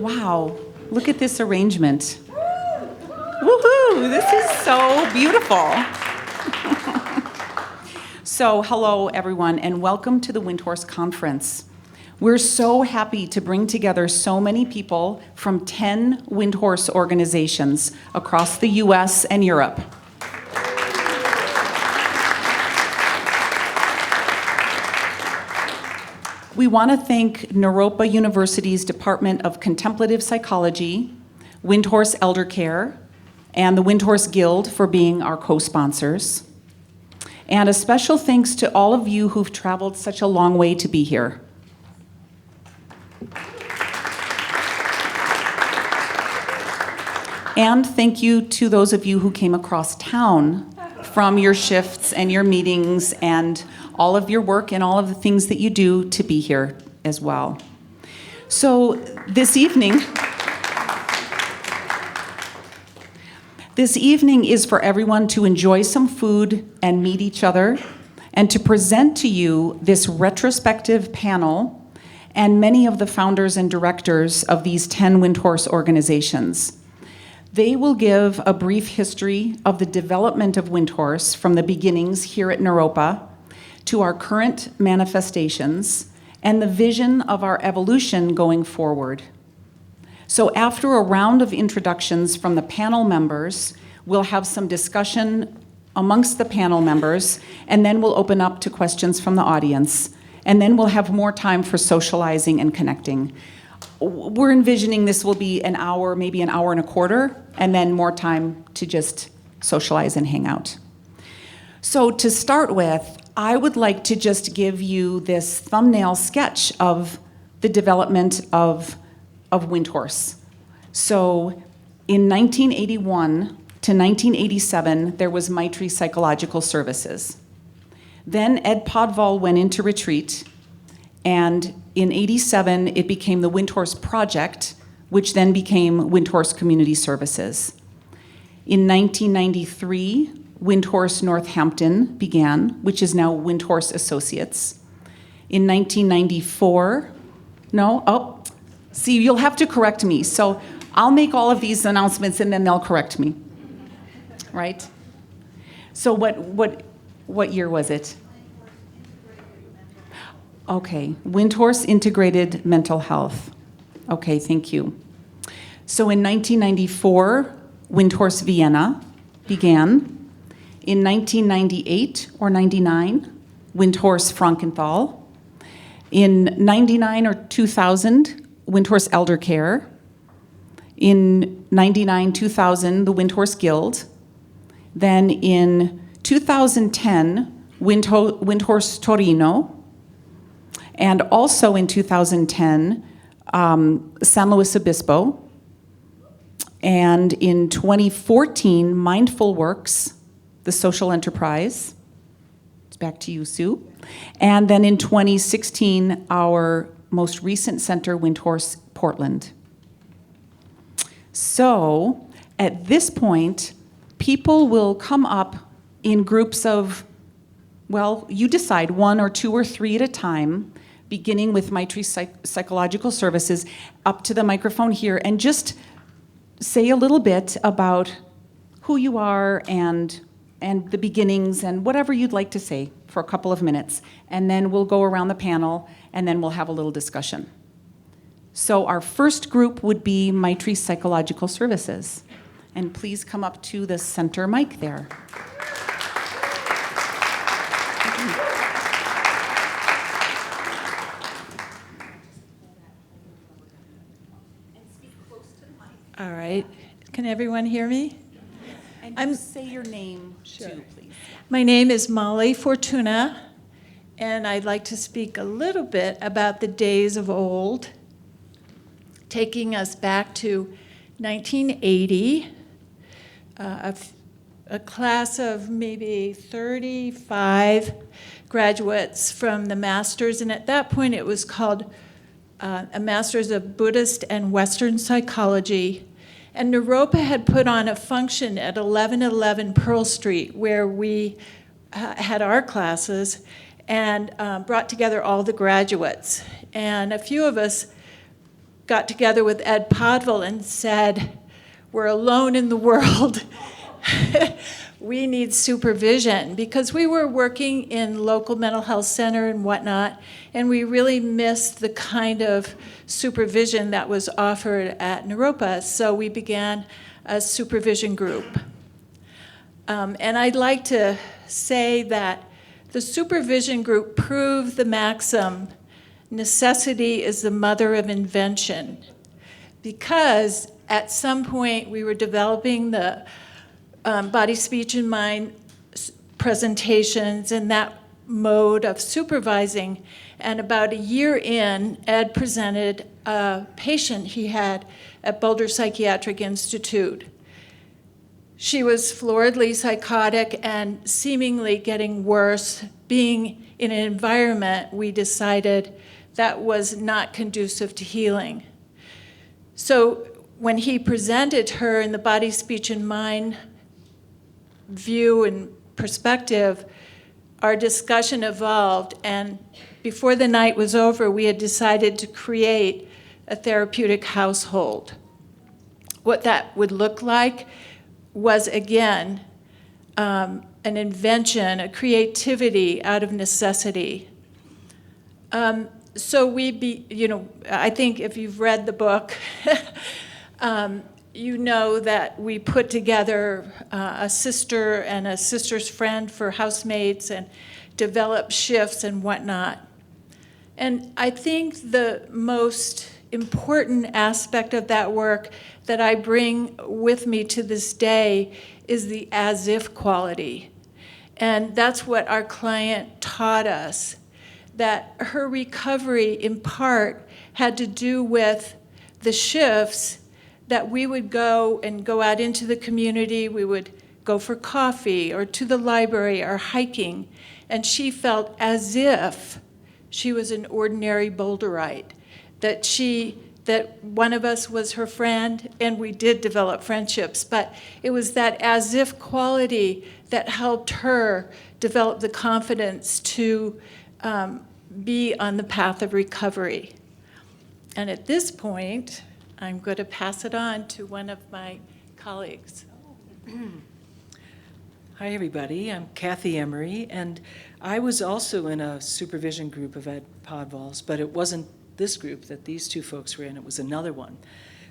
Wow, look at this arrangement. Woohoo, this is so beautiful. So, hello everyone, and welcome to the Windhorse Conference. We're so happy to bring together so many people from 10 Windhorse organizations across the US and Europe. We want to thank Naropa University's Department of Contemplative Psychology, Windhorse Elder Care, and the Windhorse Guild for being our co-sponsors. And a special thanks to all of you who've traveled such a long way to be here. And thank you to those of you who came across town from your shifts and your meetings and all of your work and all of the things that you do to be here as well. So this evening is for everyone to enjoy some food and meet each other and to present to you this retrospective panel and many of the founders and directors of these 10 Windhorse organizations. They will give a brief history of the development of Windhorse from the beginnings here at Naropa to our current manifestations and the vision of our evolution going forward. So after a round of introductions from the panel members, we'll have some discussion amongst the panel members, and then we'll open up to questions from the audience, and then we'll have more time for socializing and connecting. We're envisioning this will be an hour, maybe an hour and a quarter, and then more time to just socialize and hang out. So to start with, I would like to just give you this thumbnail sketch of the development of Windhorse. So in 1981 to 1987, there was Maitri Psychological Services. Then Ed Podval went into retreat, and in 87, it became the Windhorse Project, which then became Windhorse Community Services. In 1993, Windhorse Northampton began, which is now Windhorse Associates. In 1994, you'll have to correct me. So I'll make all of these announcements and then they'll correct me, right? So what year was it? Okay, Windhorse Integrated Mental Health. Okay, thank you. So in 1994, Windhorse Vienna began. In 1998 or 99, Windhorse Frankenthal. In 99 or 2000, Windhorse Elder Care. In 99-2000, the Windhorse Guild. Then in 2010, Windhorse Torino. And also in 2010, San Luis Obispo. And in 2014, Mindful Works, the social enterprise. It's back to you, Sue. And then in 2016, our most recent center, Windhorse Portland. So at this point, people will come up in groups of, well, you decide, 1 or 2 or 3 at a time, beginning with Maitri Psychological Services, up to the microphone here, and just say a little bit about who you are and the beginnings and whatever you'd like to say for a couple of minutes. And then we'll go around the panel and then we'll have a little discussion. So our first group would be Maitri Psychological Services. And please come up to the center mic there. All right. Can everyone hear me? And say your name too, please. My name is Molly Fortuna, and I'd like to speak a little bit about the days of old, taking us back to 1980, a class of maybe 35 graduates from the master's, and at that point it was called a Master's of Buddhist and Western Psychology. And Naropa had put on a function at 1111 Pearl Street where we had our classes and brought together all the graduates. And a few of us got together with Ed Podville and said, we're alone in the world. We need supervision, because we were working in local mental health center and whatnot, and we really missed the kind of supervision that was offered at Naropa. So we began a supervision group. And I'd like to say that the supervision group proved the maxim, necessity is the mother of invention, because at some point we were developing the body, speech, and mind presentations and that mode of supervising. And about a year in, Ed presented a patient he had at Boulder Psychiatric Institute. She was floridly psychotic and seemingly getting worse, being in an environment we decided that was not conducive to healing. So when he presented her in the body, speech, and mind view and perspective, our discussion evolved, and before the night was over, we had decided to create a therapeutic household. What that would look like was, again, an invention, a creativity out of necessity. So I think if you've read the book, you know that we put together a sister and a sister's friend for housemates and developed shifts and whatnot. And I think the most important aspect of that work that I bring with me to this day is the as-if quality. And that's what our client taught us, that her recovery in part had to do with the shifts that we would go out into the community, we would go for coffee or to the library or hiking, and she felt as if she was an ordinary Boulderite, that one of us was her friend, and we did develop friendships, but it was that as if quality that helped her develop the confidence to be on the path of recovery. And at this point, I'm going to pass it on to one of my colleagues. Hi, everybody. I'm Kathy Emery, and I was also in a supervision group of Ed Podvall's, but it wasn't this group that these two folks were in. It was another one.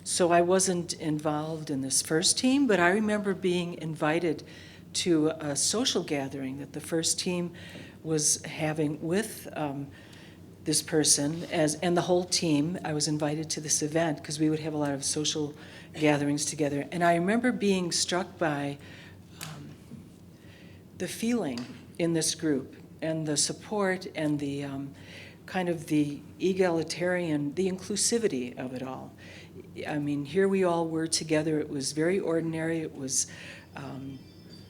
So I wasn't involved in this first team, but I remember being invited to a social gathering that the first team was having with this person, and the whole team. I was invited to this event because we would have a lot of social gatherings together. And I remember being struck by the feeling in this group and the support and the kind of the egalitarian, the inclusivity of it all. I mean, here we all were together. It was very ordinary. It was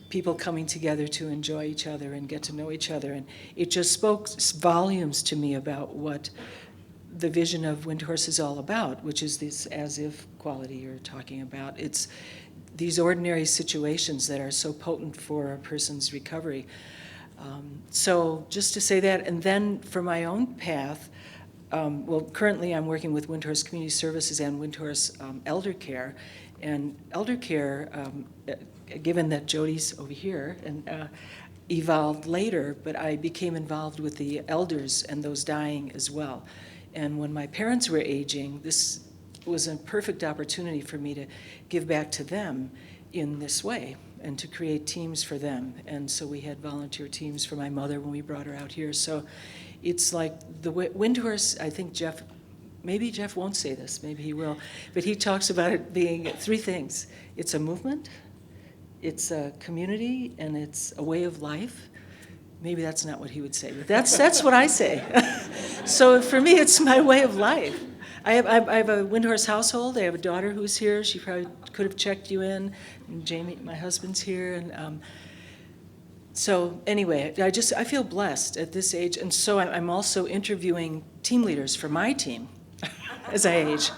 people coming together to enjoy each other and get to know each other. And it just spoke volumes to me about what the vision of Windhorse is all about, which is this as-if quality you're talking about. It's these ordinary situations that are so potent for a person's recovery. So just to say that, and then for my own path, currently I'm working with Windhorse Community Services and Windhorse Elder Care. And elder care, given that Jody's over here, and evolved later, but I became involved with the elders and those dying as well. And when my parents were aging, this was a perfect opportunity for me to give back to them in this way and to create teams for them. And so we had volunteer teams for my mother when we brought her out here. So it's like the Windhorse, I think maybe Jeff won't say this, maybe he will, but he talks about it being three things. It's a movement, it's a community, and it's a way of life. Maybe that's not what he would say, but that's what I say. So for me, it's my way of life. I have a Windhorse household. I have a daughter who's here. She probably could have checked you in. And Jamie, my husband's here, and so anyway, I feel blessed at this age, and so I'm also interviewing team leaders for my team as I age.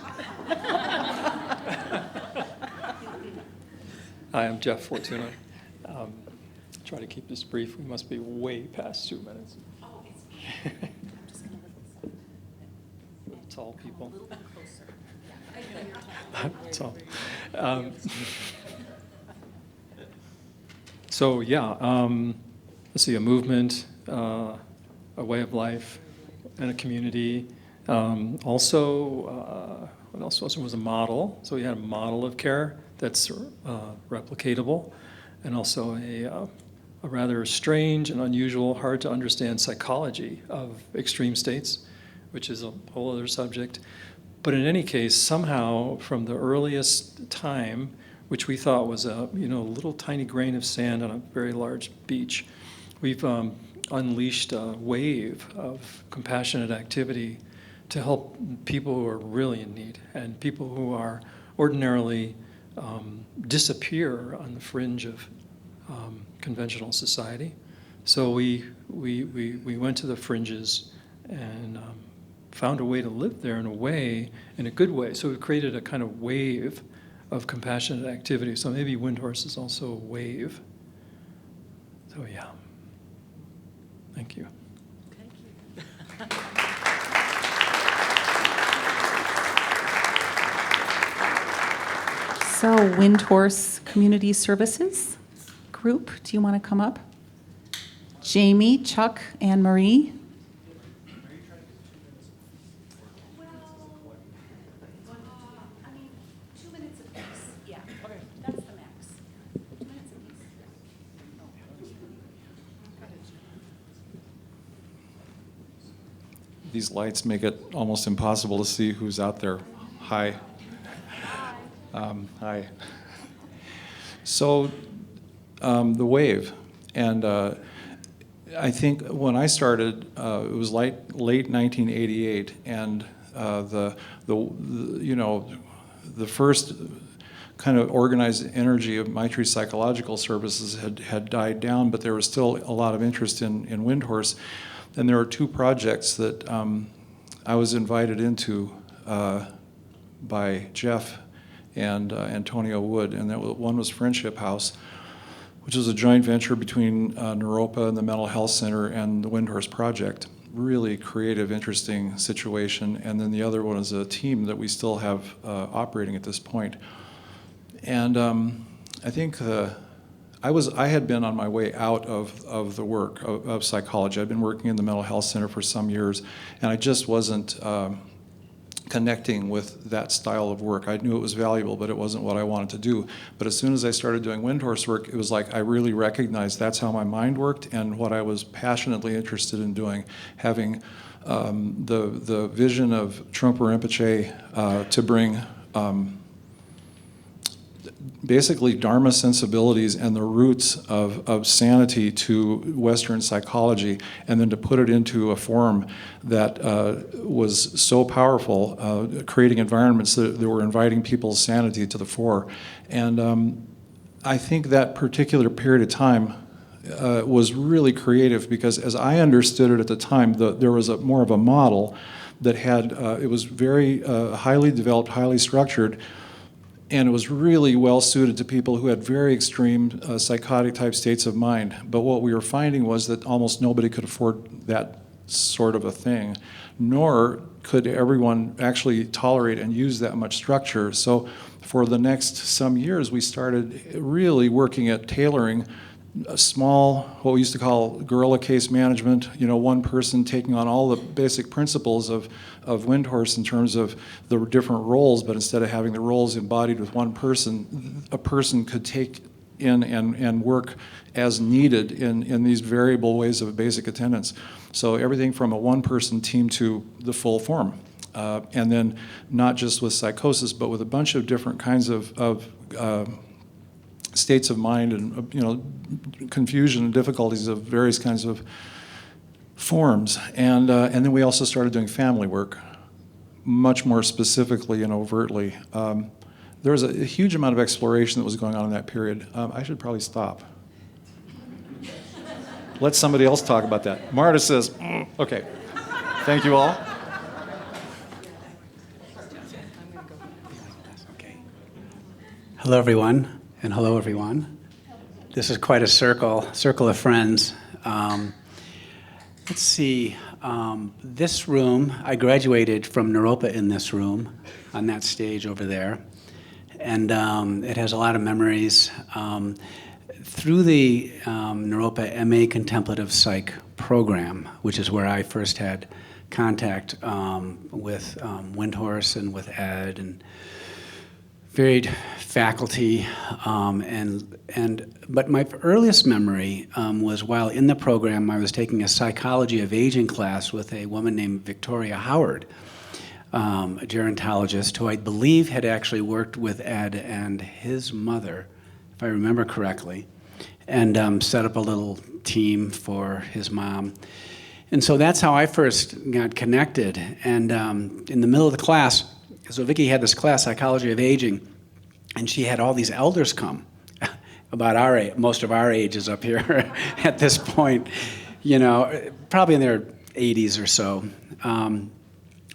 Hi, I'm Jeff Fortuna. Try to keep this brief. We must be way past 2 minutes. Oh, it's Tall people. a little bit closer. So, um, so yeah, let's see, a movement, a way of life, and a community. Also, what else was a model? So we had a model of care that's replicatable, and also a rather strange and unusual, hard to understand psychology of extreme states, which is a whole other subject. But in any case, somehow from the earliest time, which we thought was a little tiny grain of sand on a very large beach, we've unleashed a wave of compassionate activity to help people who are really in need and people who are ordinarily disappear on the fringe of conventional society. So we went to the fringes and found a way to live there in a good way. So we created a kind of wave of compassionate activity. So maybe Windhorse is also a wave. So yeah. Thank you. Thank you. So Windhorse Community Services Group, do you want to come up? Jamie, Chuck, Anne Marie. These lights make it almost impossible to see who's out there. Hi. Hi. So, the wave, and I think when I started, it was late 1988, and the first kind of organized energy of Maitri Psychological Services had died down, but there was still a lot of interest in Windhorse. And there were two projects that I was invited into by Jeff and Antonio Wood, and one was Friendship House, which is a joint venture between Naropa and the Mental Health Center and the Windhorse Project. Really creative, interesting situation. And then the other one is a team that we still have operating at this point. And I think I had been on my way out of the work of psychology. I'd been working in the Mental Health Center for some years, and I just wasn't connecting with that style of work. I knew it was valuable, but it wasn't what I wanted to do. But as soon as I started doing Windhorse work, it was like I really recognized that's how my mind worked and what I was passionately interested in doing, having the vision of Trungpa Rinpoche to bring basically Dharma sensibilities and the roots of sanity to Western psychology, and then to put it into a form that was so powerful, creating environments that were inviting people's sanity to the fore. And I think that particular period of time was really creative, because as I understood it at the time, there was more of a model that had, it was very highly developed, highly structured, and it was really well suited to people who had very extreme psychotic type states of mind. But what we were finding was that almost nobody could afford that sort of a thing, nor could everyone actually tolerate and use that much structure. So for the next some years, we started really working at tailoring a small, what we used to call guerrilla case management, one person taking on all the basic principles of Windhorse in terms of the different roles, but instead of having the roles embodied with one person, a person could take in and work as needed in these variable ways of basic attendance. So everything from a one-person team to the full form. And then not just with psychosis, but with a bunch of different kinds of states of mind and confusion and difficulties of various kinds of forms. And then we also started doing family work, much more specifically and overtly. There was a huge amount of exploration that was going on in that period. I should probably stop. Let somebody else talk about that. Marta says, okay. Thank you all. Hello, everyone, and hello, everyone. This is quite a circle of friends. Let's see, this room, I graduated from Naropa in this room, on that stage over there. and it has a lot of memories. Through the Naropa MA Contemplative Psych program, which is where I first had contact with Windhorse and with Ed and varied faculty, but my earliest memory was while in the program, I was taking a psychology of aging class with a woman named Victoria Howard, a gerontologist who I believe had actually worked with Ed and his mother, if I remember correctly, and set up a little team for his mom. And so that's how I first got connected. And in the middle of the class, so Vicki had this class, Psychology of Aging, and she had all these elders come, about our age, most of our ages up here at this point, you know, probably in their 80s or so.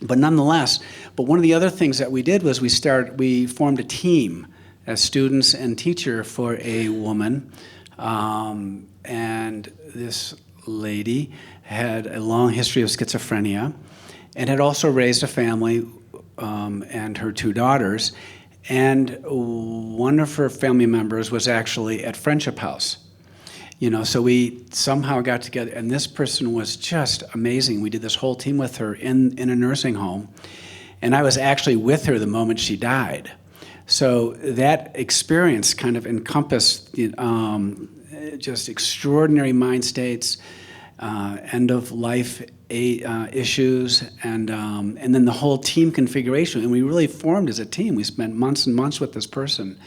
But nonetheless, but one of the other things that we did was we formed a team as students and teacher for a woman, and this lady had a long history of schizophrenia and had also raised a family and her 2 daughters. And one of her family members was actually at Friendship House. You know, so we somehow got together, and this person was just amazing. We did this whole team with her in a nursing home, and I was actually with her the moment she died. So that experience kind of encompassed just extraordinary mind states, end-of-life issues, and then the whole team configuration. And we really formed as a team. We spent months and months with this person.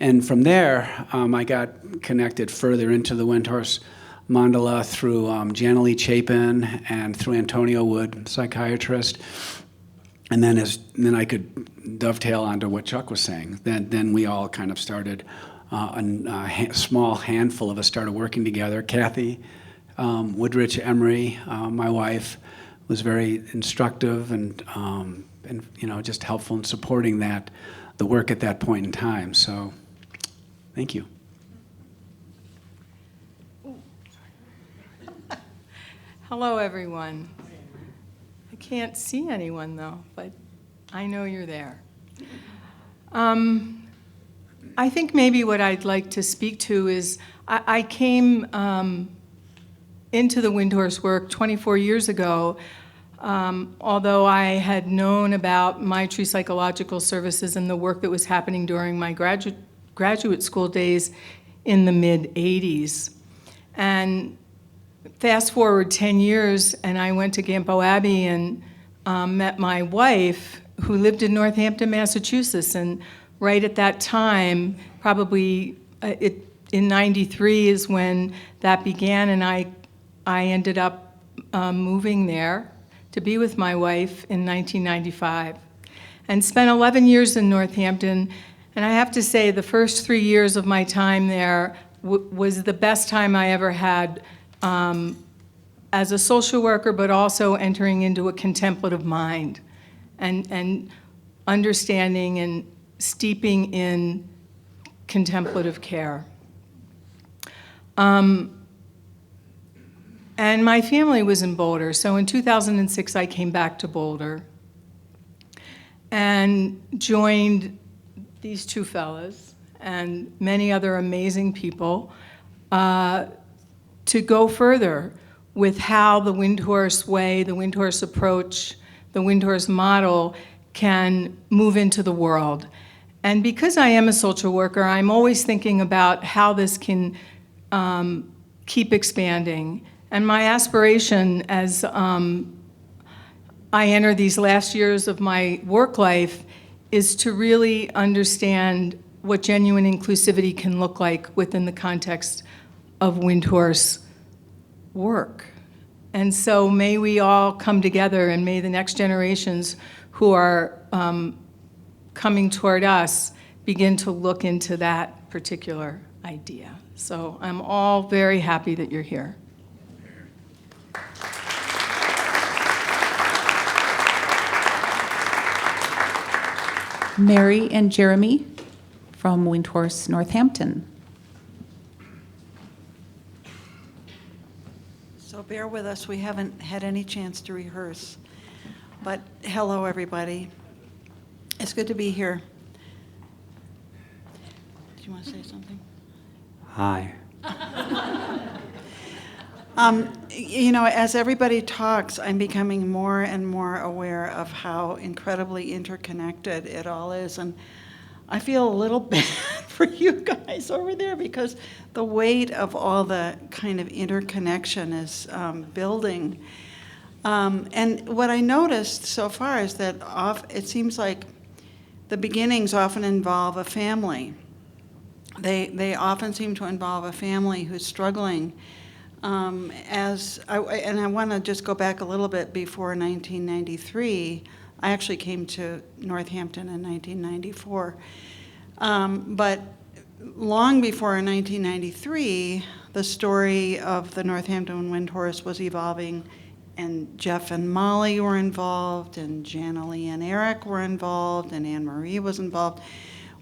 And from there, I got connected further into the Windhorse mandala through Jana Lee Chapin and through Antonio Wood, psychiatrist. And then I could dovetail onto what Chuck was saying. Then we all kind of started, a small handful of us started working together. Kathy Woodrich Emery, my wife, was very instructive and you know, just helpful in supporting the work at that point in time. So, thank you. Hello, everyone. I can't see anyone, though, but I know you're there. I think maybe what I'd like to speak to is I came into the Windhorse work 24 years ago, although I had known about Maitri Psychological Services and the work that was happening during my graduate school days in the mid-'80s. And fast forward 10 years, and I went to Gampo Abbey and met my wife, who lived in Northampton, Massachusetts. And right at that time, probably in '93 is when that began, and I ended up moving there to be with my wife in 1995, and spent 11 years in Northampton. And I have to say, the first 3 years of my time there was the best time I ever had as a social worker, but also entering into a contemplative mind and understanding and steeping in contemplative care. And my family was in Boulder, so in 2006 I came back to Boulder and joined these 2 fellows and many other amazing people to go further with how the Windhorse way, the Windhorse approach, the Windhorse model can move into the world. And because I am a social worker, I'm always thinking about how this can keep expanding. And my aspiration as I enter these last years of my work life is to really understand what genuine inclusivity can look like within the context of Windhorse work. And so may we all come together, and may the next generations who are coming toward us begin to look into that particular idea. So I'm all very happy that you're here. Mary and Jeremy from Windhorse Northampton. So bear with us, we haven't had any chance to rehearse. But hello, everybody. It's good to be here. Do you want to say something? Hi. You know, as everybody talks, I'm becoming more and more aware of how incredibly interconnected it all is. And I feel a little bad for you guys over there because the weight of all the kind of interconnection is building. And what I noticed so far is that it seems like the beginnings often involve a family. They often seem to involve a family who's struggling. And I want to just go back a little bit before 1993. I actually came to Northampton in 1994. But long before 1993, the story of the Northampton Windhorse was evolving, and Jeff and Molly were involved, and Janalee and Eric were involved, and Anne Marie was involved.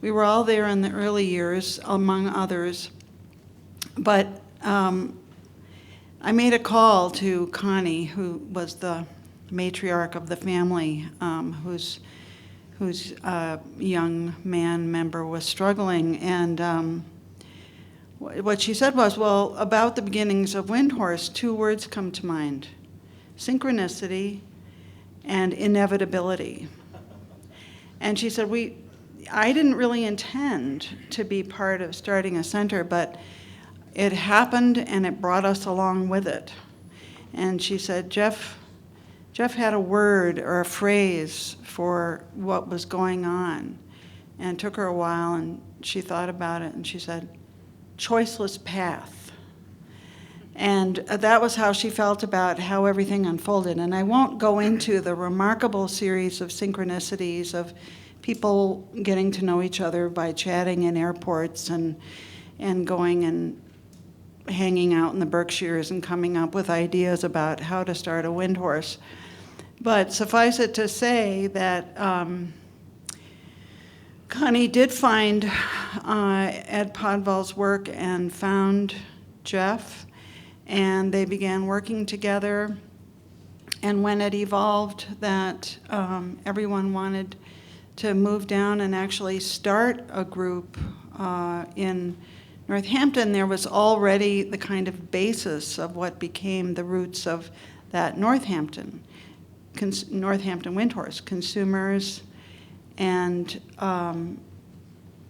We were all there in the early years, among others. But I made a call to Connie, who was the matriarch of the family, whose young man member was struggling. And what she said was, well, about the beginnings of Windhorse, 2 words come to mind: synchronicity and inevitability. And she said, I didn't really intend to be part of starting a center, but it happened and it brought us along with it. And she said, Jeff had a word or a phrase for what was going on. And it took her a while, and she thought about it, and she said, choiceless path. And that was how she felt about how everything unfolded. And I won't go into the remarkable series of synchronicities of people getting to know each other by chatting in airports and going and hanging out in the Berkshires and coming up with ideas about how to start a Windhorse. But suffice it to say that Connie did find Ed Podval's work and found Jeff, and they began working together. And when it evolved that everyone wanted to move down and actually start a group in Northampton, there was already the kind of basis of what became the roots of that Northampton Windhorse, consumers and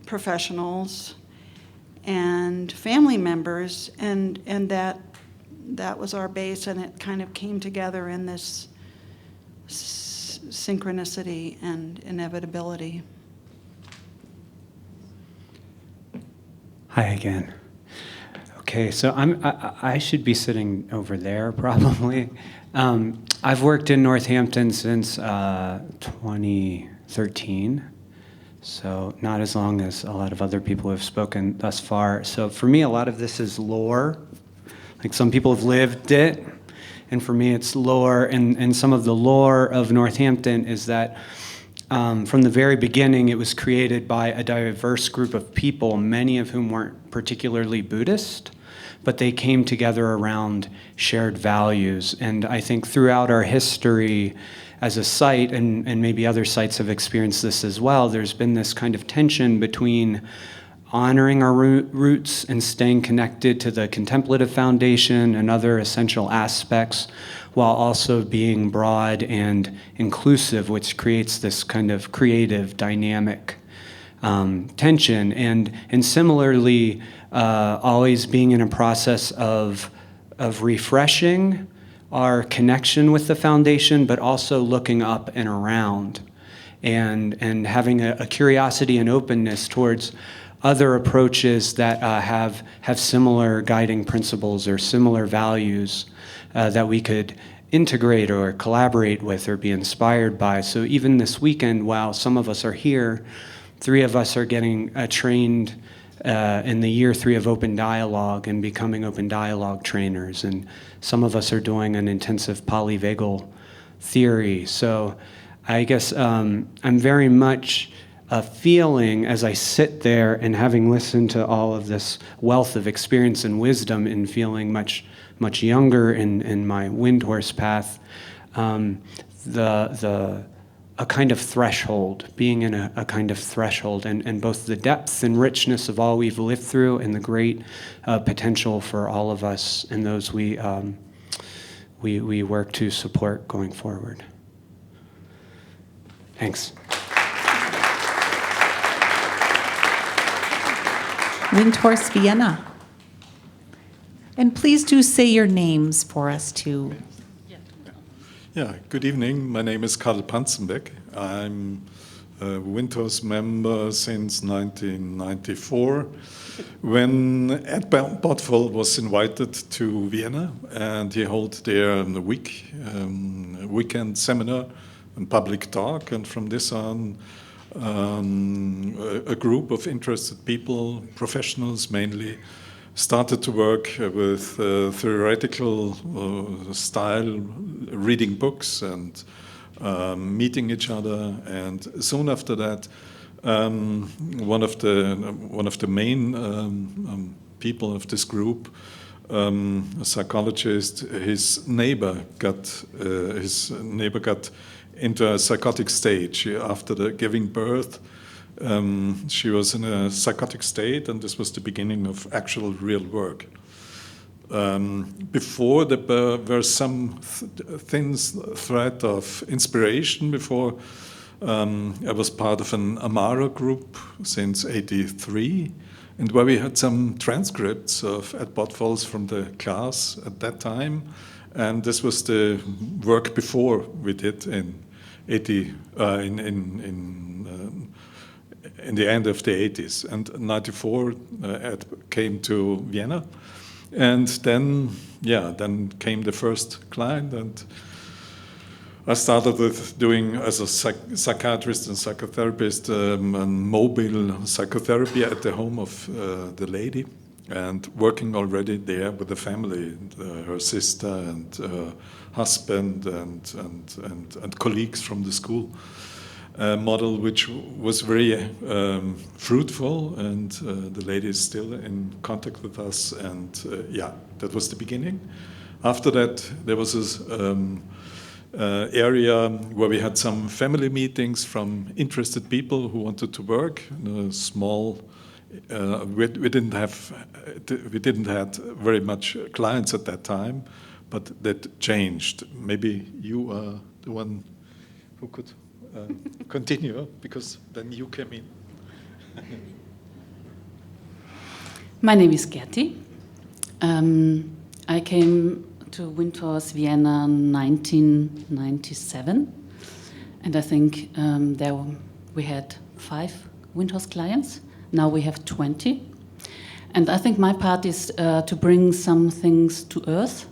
professionals and family members, and that was our base, and it kind of came together in this synchronicity and inevitability. Hi again. Okay, so I should be sitting over there probably. I've worked in Northampton since 2013, so not as long as a lot of other people who have spoken thus far. So for me, a lot of this is lore. Like, some people have lived it, and for me it's lore. And some of the lore of Northampton is that from the very beginning, it was created by a diverse group of people, many of whom weren't particularly Buddhist, but they came together around shared values. And I think throughout our history as a site, and maybe other sites have experienced this as well, there's been this kind of tension between honoring our roots and staying connected to the contemplative foundation and other essential aspects, while also being broad and inclusive, which creates this kind of creative, dynamic tension. And similarly, always being in a process of refreshing our connection with the foundation, but also looking up and around, and having a curiosity and openness towards other approaches that have similar guiding principles or similar values that we could integrate or collaborate with or be inspired by. So even this weekend, while some of us are here, 3 of us are getting trained in the year 3 of open dialogue and becoming open dialogue trainers. And some of us are doing an intensive polyvagal theory. So I guess I'm very much feeling, as I sit there and having listened to all of this wealth of experience and wisdom, and feeling much younger in my Windhorse path, the a kind of threshold, being in a kind of threshold, and both the depth and richness of all we've lived through and the great potential for all of us and those we work to support going forward. Thanks. Windhorse Vienna. And please do say your names for us too. Yeah, good evening. My name is Karl Panzenbeck. I'm a Windhorse member since 1994, when Ed Bottful was invited to Vienna, and he held there a weekend seminar and public talk, and from this on, a group of interested people, professionals mainly, started to work with theoretical style, reading books and meeting each other. And soon after that, one of the main people of this group, a psychologist, his neighbor got into a psychotic stage after giving birth. She was in a psychotic state, and this was the beginning of actual real work. Before, there were some thin thread of inspiration. Before, I was part of an Amara group since '83, and where we had some transcripts of Ed Bottful's from the class at that time, and this was the work before we did in the end of the 80s. And '94, Ed came to Vienna, and then came the first client, and I started with doing, as a psychiatrist and psychotherapist, mobile psychotherapy at the home of the lady, and working already there with the family, her sister and husband and colleagues from the school. Model which was very fruitful, and the lady is still in contact with us, and that was the beginning. After that, there was this area where we had some family meetings from interested people who wanted to work in a small. We didn't have very much clients at that time, but that changed. Maybe you are the one who could continue, because then you came in. My name is Gerti. I came to Windhorse Vienna in 1997, and I think there we had 5 Windhorse clients. Now we have 20, and I think my part is to bring some things to earth.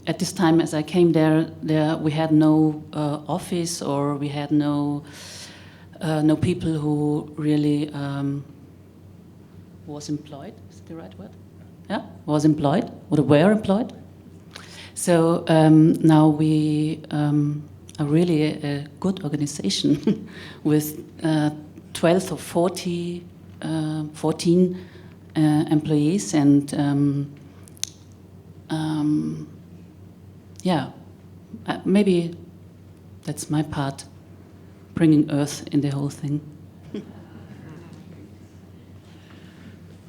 At this time, as I came there we had no office, or we had no people who really was employed. Is it the right word? Yeah, was employed, or were employed. So now we are really a good organization with 12 or 14 employees, and maybe that's my part, bringing earth in the whole thing.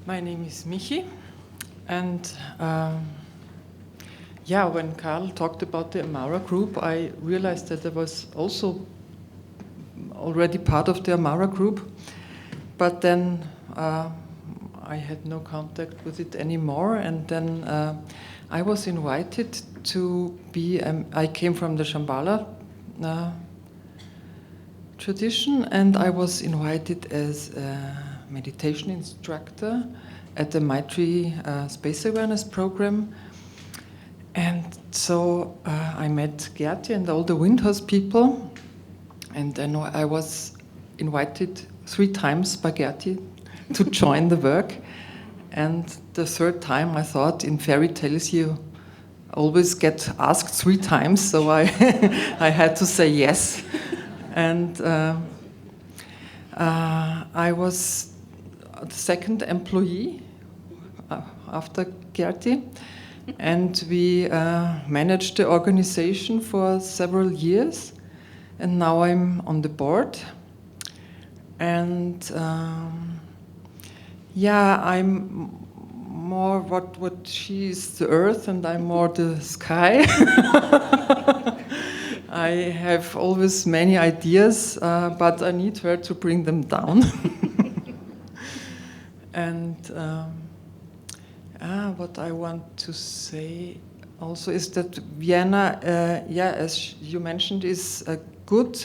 My name is Michi, and when Karl talked about the Amara group, I realized that I was also already part of the Amara group, but then I had no contact with it anymore, and then I was invited to be, I came from the Shambhala tradition, and I was invited as a meditation instructor at the Maitri Space Awareness Program. And so I met Gerti and all the Windhorse people, and then I was invited 3 times by Gerti to join the work. And the 3rd time I thought, in fairy tales you always get asked 3 times, so I had to say yes. And I was the 2nd employee after Gerti, and we managed the organization for several years. and now I'm on the board. And yeah, I'm more what she is the earth, and I'm more the sky. I have always many ideas, but I need her to bring them down. And what I want to say also is that Vienna, as you mentioned, is a good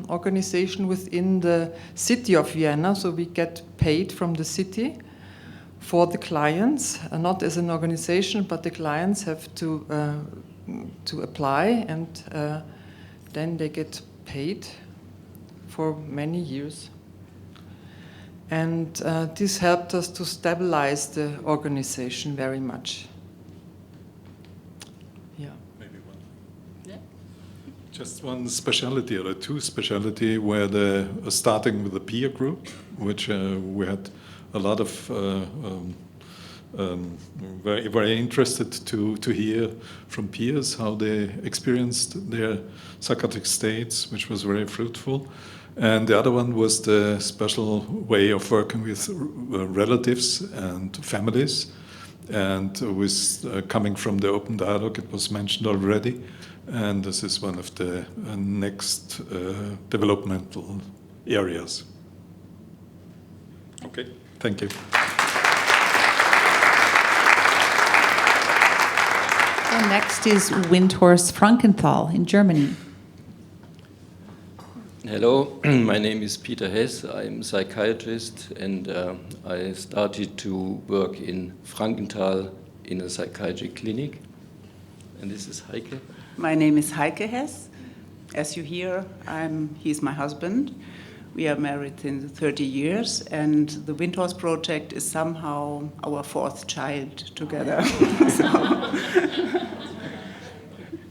organization within the city of Vienna. So we get paid from the city for the clients, not as an organization, but the clients have to apply, and then they get paid for many years. And this helped us to stabilize the organization very much. Yeah. Maybe one. Yeah. Just one specialty, or two specialty, where the starting with the peer group, which we had a lot of very, very interested to hear from peers how they experienced their psychotic states, which was very fruitful. And the other one was the special way of working with relatives and families. And with coming from the open dialogue, it was mentioned already. And this is one of the next developmental areas. Okay, thank you. So next is Windhorse Frankenthal in Germany. Hello, my name is Peter Hess. I'm a psychiatrist, and I started to work in Frankenthal in a psychiatric clinic. And this is Heike. My name is Heike Hess. As you hear, he's my husband. We are married in 30 years, and the Windhorse project is somehow our fourth child together.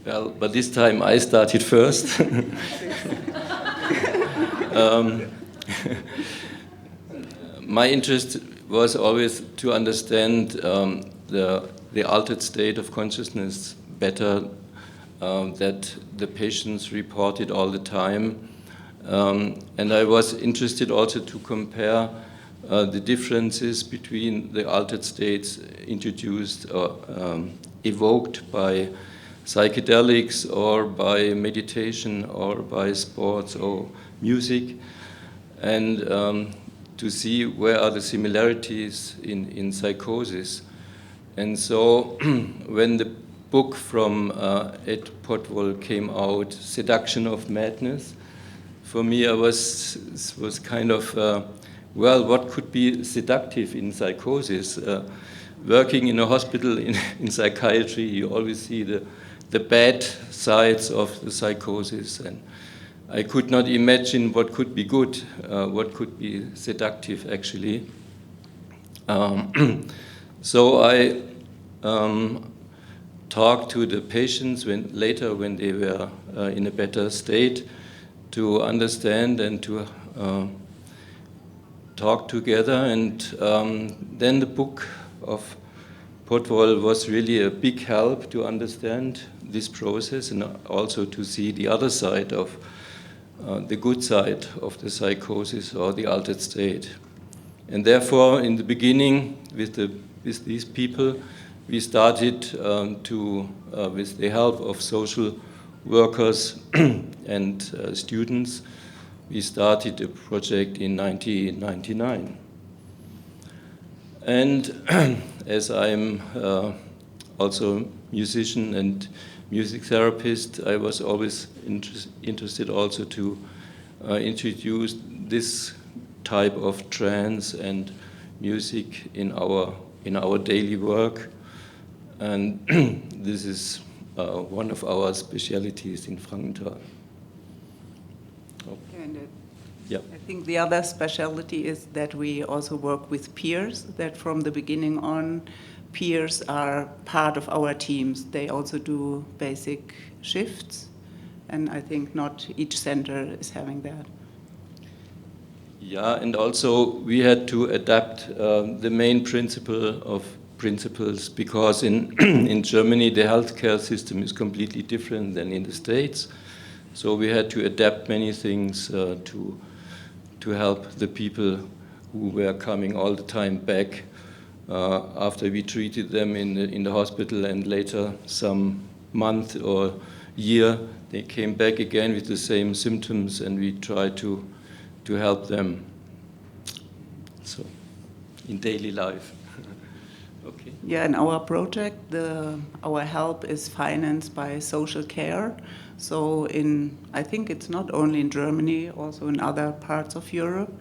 Well, but this time I started first. My interest was always to understand the altered state of consciousness better that the patients reported all the time. And I was interested also to compare the differences between the altered states introduced or evoked by psychedelics or by meditation or by sports or music, and to see where are the similarities in psychosis. And so when the book from Ed Potwell came out, Seduction of Madness, for me it was kind of, well, what could be seductive in psychosis? Working in a hospital in psychiatry, you always see the bad sides of the psychosis, and I could not imagine what could be good, what could be seductive actually. So I talked to the patients later when they were in a better state to understand and to talk together, and then the book of Potwell was really a big help to understand this process and also to see the other side of the good side of the psychosis or the altered state. And therefore, in the beginning, with these people, we started with the help of social workers and students, we started a project in 1999. And as I'm also a musician and music therapist, I was always interested also to introduce this type of trance and music in our daily work, and this is one of our specialities in Frankenthal. Yeah. I think the other specialty is that we also work with peers, that from the beginning on, peers are part of our teams. They also do basic shifts, and I think not each center is having that. Yeah, and also we had to adapt the main principles because in Germany the healthcare system is completely different than in the States. So we had to adapt many things to help the people who were coming all the time back after we treated them in the hospital, and later some month or year they came back again with the same symptoms, and we tried to help them. So in daily life. Okay. Yeah, in our project, our help is financed by social care. So I think it's not only in Germany, also in other parts of Europe,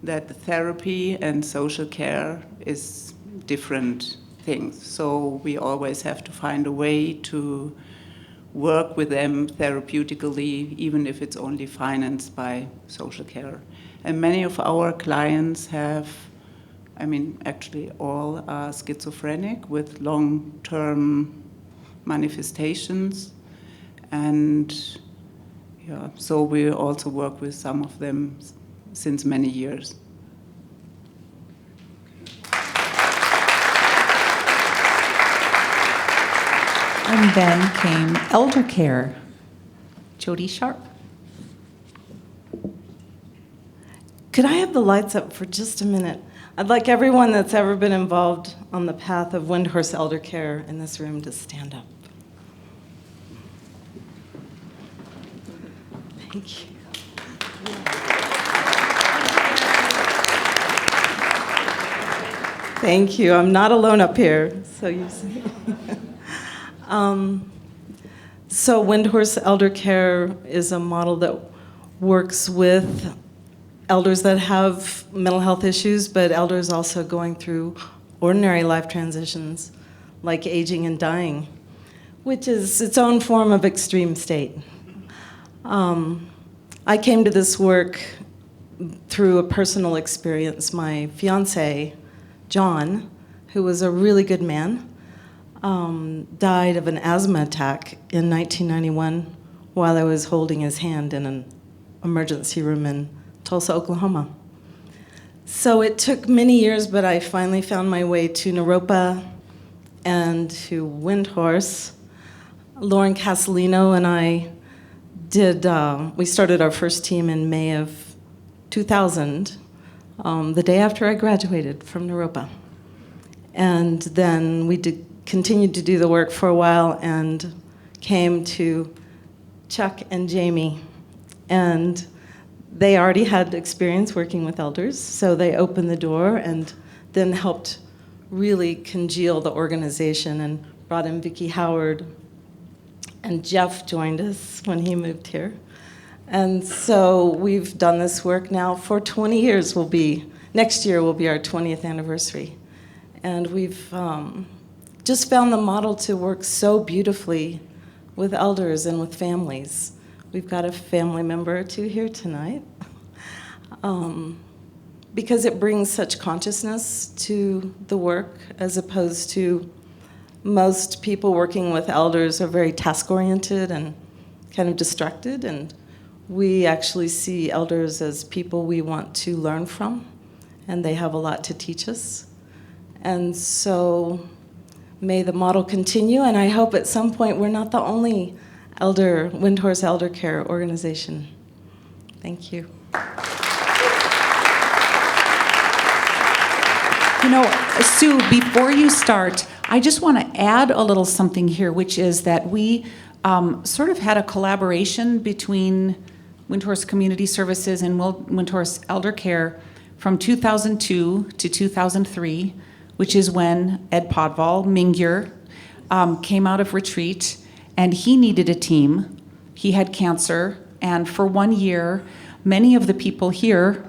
that therapy and social care is different things. So we always have to find a way to work with them therapeutically, even if it's only financed by social care. And many of our clients have, actually all are schizophrenic with long-term manifestations. And yeah, so we also work with some of them since many years. And then came elder care. Jody Sharp. Could I have the lights up for just a minute? I'd like everyone that's ever been involved on the path of Windhorse elder care in this room to stand up. Thank you. Thank you. I'm not alone up here, so you see. So Windhorse Elder Care is a model that works with elders that have mental health issues, but elders also going through ordinary life transitions, like aging and dying, which is its own form of extreme state. I came to this work through a personal experience. My fiance, John, who was a really good man, died of an asthma attack in 1991 while I was holding his hand in an emergency room in Tulsa, Oklahoma. So it took many years, but I finally found my way to Naropa and to Windhorse. Lauren Castellino and I we started our first team in May of 2000, the day after I graduated from Naropa. And then we continued to do the work for a while and came to Chuck and Jamie. And they already had experience working with elders, so they opened the door and then helped really congeal the organization and brought in Vicki Howard. And Jeff joined us when he moved here. And so we've done this work now for 20 years. Next year will be our 20th anniversary. And we've just found the model to work so beautifully with elders and with families. We've got a family member or two here tonight. Because it brings such consciousness to the work, as opposed to most people working with elders are very task-oriented and kind of distracted, and we actually see elders as people we want to learn from, and they have a lot to teach us. And so may the model continue, and I hope at some point we're not the only Windhorse Elder Care organization. Thank you. Sue, before you start, I just want to add a little something here, which is that we sort of had a collaboration between Windhorse Community Services and Windhorse Elder Care from 2002 to 2003, which is when Ed Podval, Mingyur, came out of retreat, and he needed a team. He had cancer, and for 1 year, many of the people here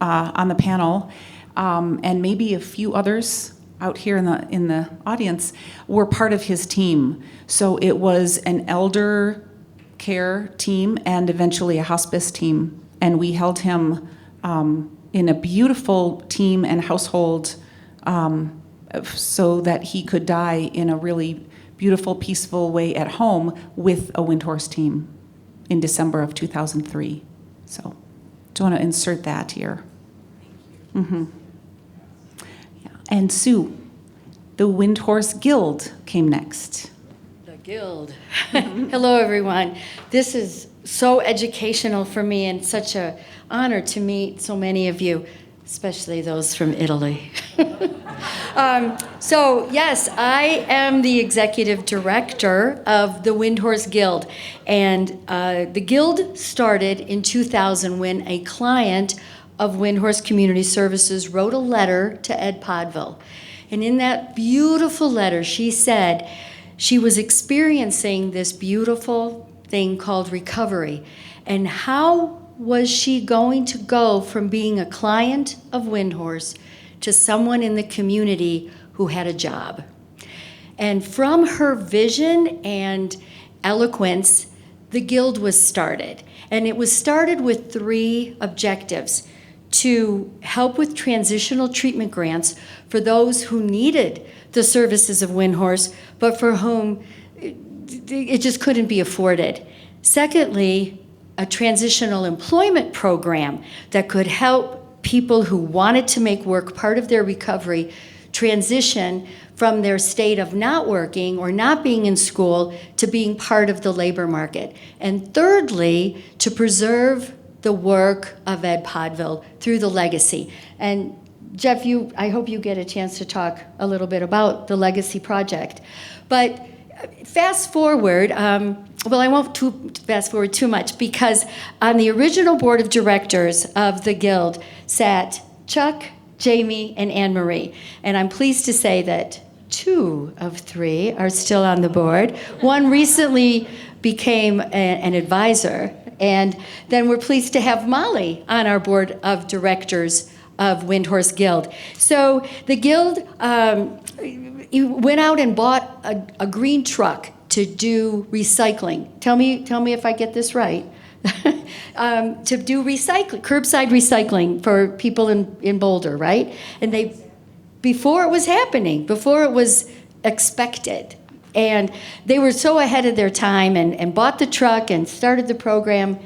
on the panel, and maybe a few others out here in the audience, were part of his team. So it was an elder care team and eventually a hospice team. And we held him in a beautiful team and household so that he could die in a really beautiful, peaceful way at home with a Windhorse team in December of 2003. So do you want to insert that here? Mm-hmm. Yeah. And Sue, the Windhorse Guild came next. The Guild. Hello, everyone. This is so educational for me and such an honor to meet so many of you, especially those from Italy. So yes, I am the executive director of the Windhorse Guild. And the Guild started in 2000 when a client of Windhorse Community Services wrote a letter to Ed Podville. And in that beautiful letter, she said she was experiencing this beautiful thing called recovery. And how was she going to go from being a client of Windhorse to someone in the community who had a job? And from her vision and eloquence, the Guild was started. And it was started with 3 objectives: to help with transitional treatment grants for those who needed the services of Windhorse, but for whom it just couldn't be afforded. Secondly, a transitional employment program that could help people who wanted to make work part of their recovery transition from their state of not working or not being in school to being part of the labor market. And thirdly, to preserve the work of Ed Podville through the legacy. And Jeff, I hope you get a chance to talk a little bit about the legacy project. But fast forward, well, I won't fast forward too much, because on the original board of directors of the Guild sat Chuck, Jamie, and Anne Marie. And I'm pleased to say that 2 of 3 are still on the board. One recently became an advisor. And then we're pleased to have Molly on our board of directors of Windhorse Guild. So the Guild went out and bought a green truck to do recycling. Tell me if I get this right. To do curbside recycling for people in Boulder, right? And before it was happening, before it was expected. And they were so ahead of their time and bought the truck and started the program.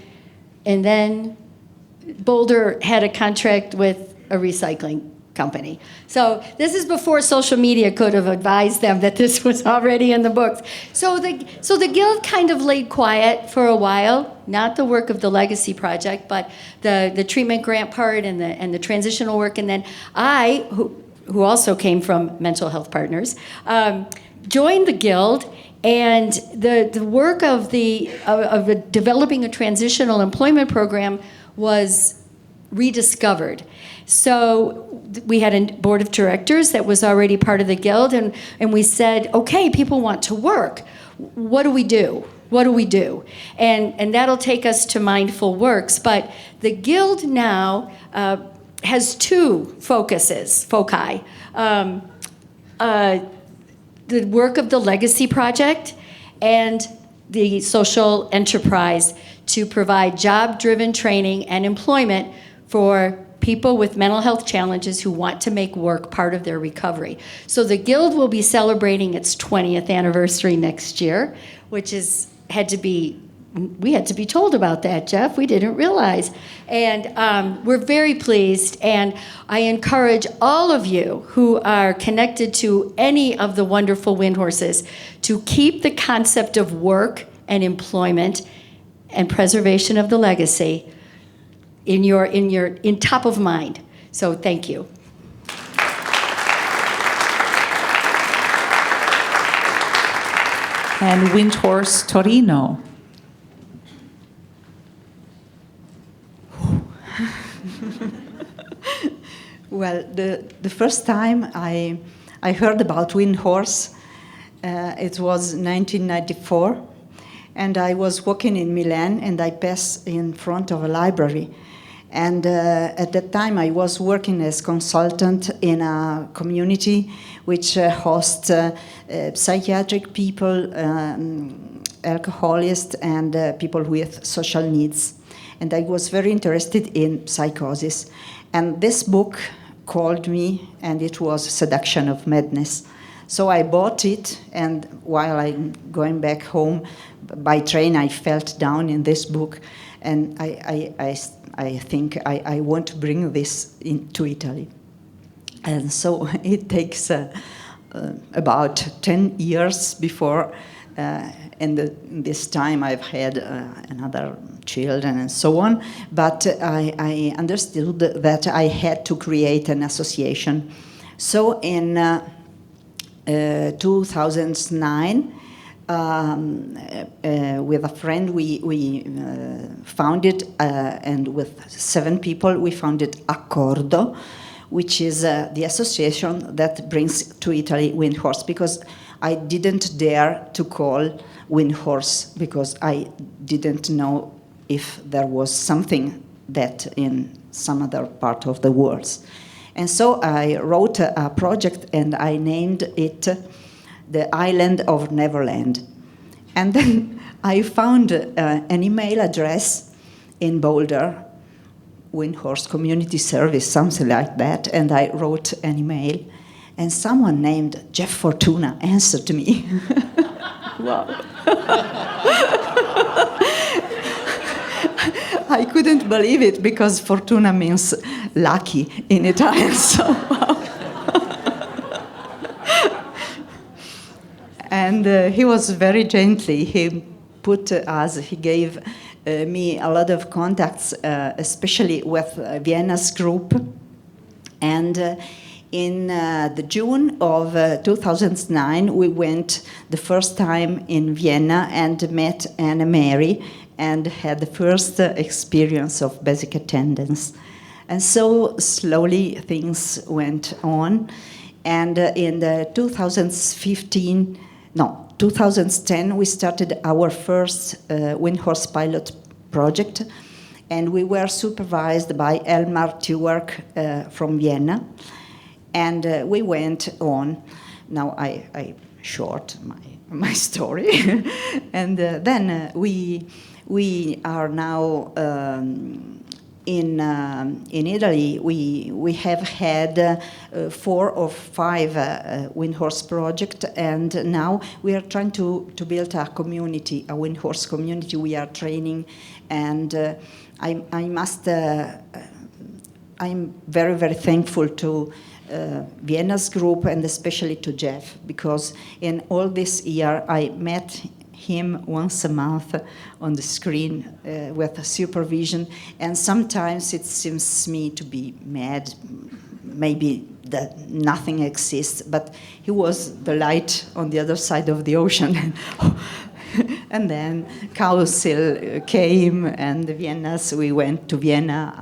And then Boulder had a contract with a recycling company. So this is before social media could have advised them that this was already in the books. So the Guild kind of laid quiet for a while, not the work of the Legacy Project, but the treatment grant part and the transitional work. And then I, who also came from Mental Health Partners, joined the Guild, and the work of developing a transitional employment program was rediscovered. So we had a board of directors that was already part of the Guild, and we said, okay, people want to work. What do we do? What do we do? And that'll take us to Mindful Works. But the Guild now has 2 foci. The work of the Legacy Project and the social enterprise to provide job-driven training and employment for people with mental health challenges who want to make work part of their recovery. So the Guild will be celebrating its 20th anniversary next year, which we had to be told about that, Jeff. We didn't realize. And we're very pleased. And I encourage all of you who are connected to any of the wonderful Windhorses to keep the concept of work and employment and preservation of the legacy in top of mind. So thank you. And Windhorse Torino. Well, the first time I heard about Windhorse, it was 1994, and I was walking in Milan, and I passed in front of a library. And at that time, I was working as consultant in a community which hosts psychiatric people, alcoholics, and people with social needs. And I was very interested in psychosis. And this book called me, and it was Seduction of Madness. So I bought it, and while I'm going back home by train, I felt down in this book, and I think I want to bring this into Italy. And so it takes about 10 years before in this time I've had another children and so on, but I understood that I had to create an association. So in 2009, with a friend, we founded, and with 7 people, we founded Accordo, which is the association that brings to Italy Windhorse, because I didn't dare to call Windhorse because I didn't know if there was something that in some other part of the world. And so I wrote a project and I named it the Island of Neverland. And then I found an email address in Boulder, Windhorse Community Service, something like that, and I wrote an email, and someone named Jeff Fortuna answered me. Wow. I couldn't believe it because Fortuna means lucky in Italian, so wow. And he was very gently, he gave me a lot of contacts, especially with Vienna's group. And in the June of 2009, we went the first time in Vienna and met Anna Mary and had the first experience of basic attendance. And so slowly things went on. And in the 2010, we started our first Windhorse pilot project, and we were supervised by Elmar Tuwerk from Vienna, and we went on. Now I short my story, and then we are now in Italy. We have had 4 or 5 Windhorse projects, and now we are trying to build a community, a Windhorse community. We are training, and I'm very, very thankful to Vienna's group and especially to Jeff, because in all this year I met him once a month on the screen with supervision, and sometimes it seems me to be mad, maybe that nothing exists, but he was the light on the other side of the ocean. And then council came, and Vienna's, we went to Vienna.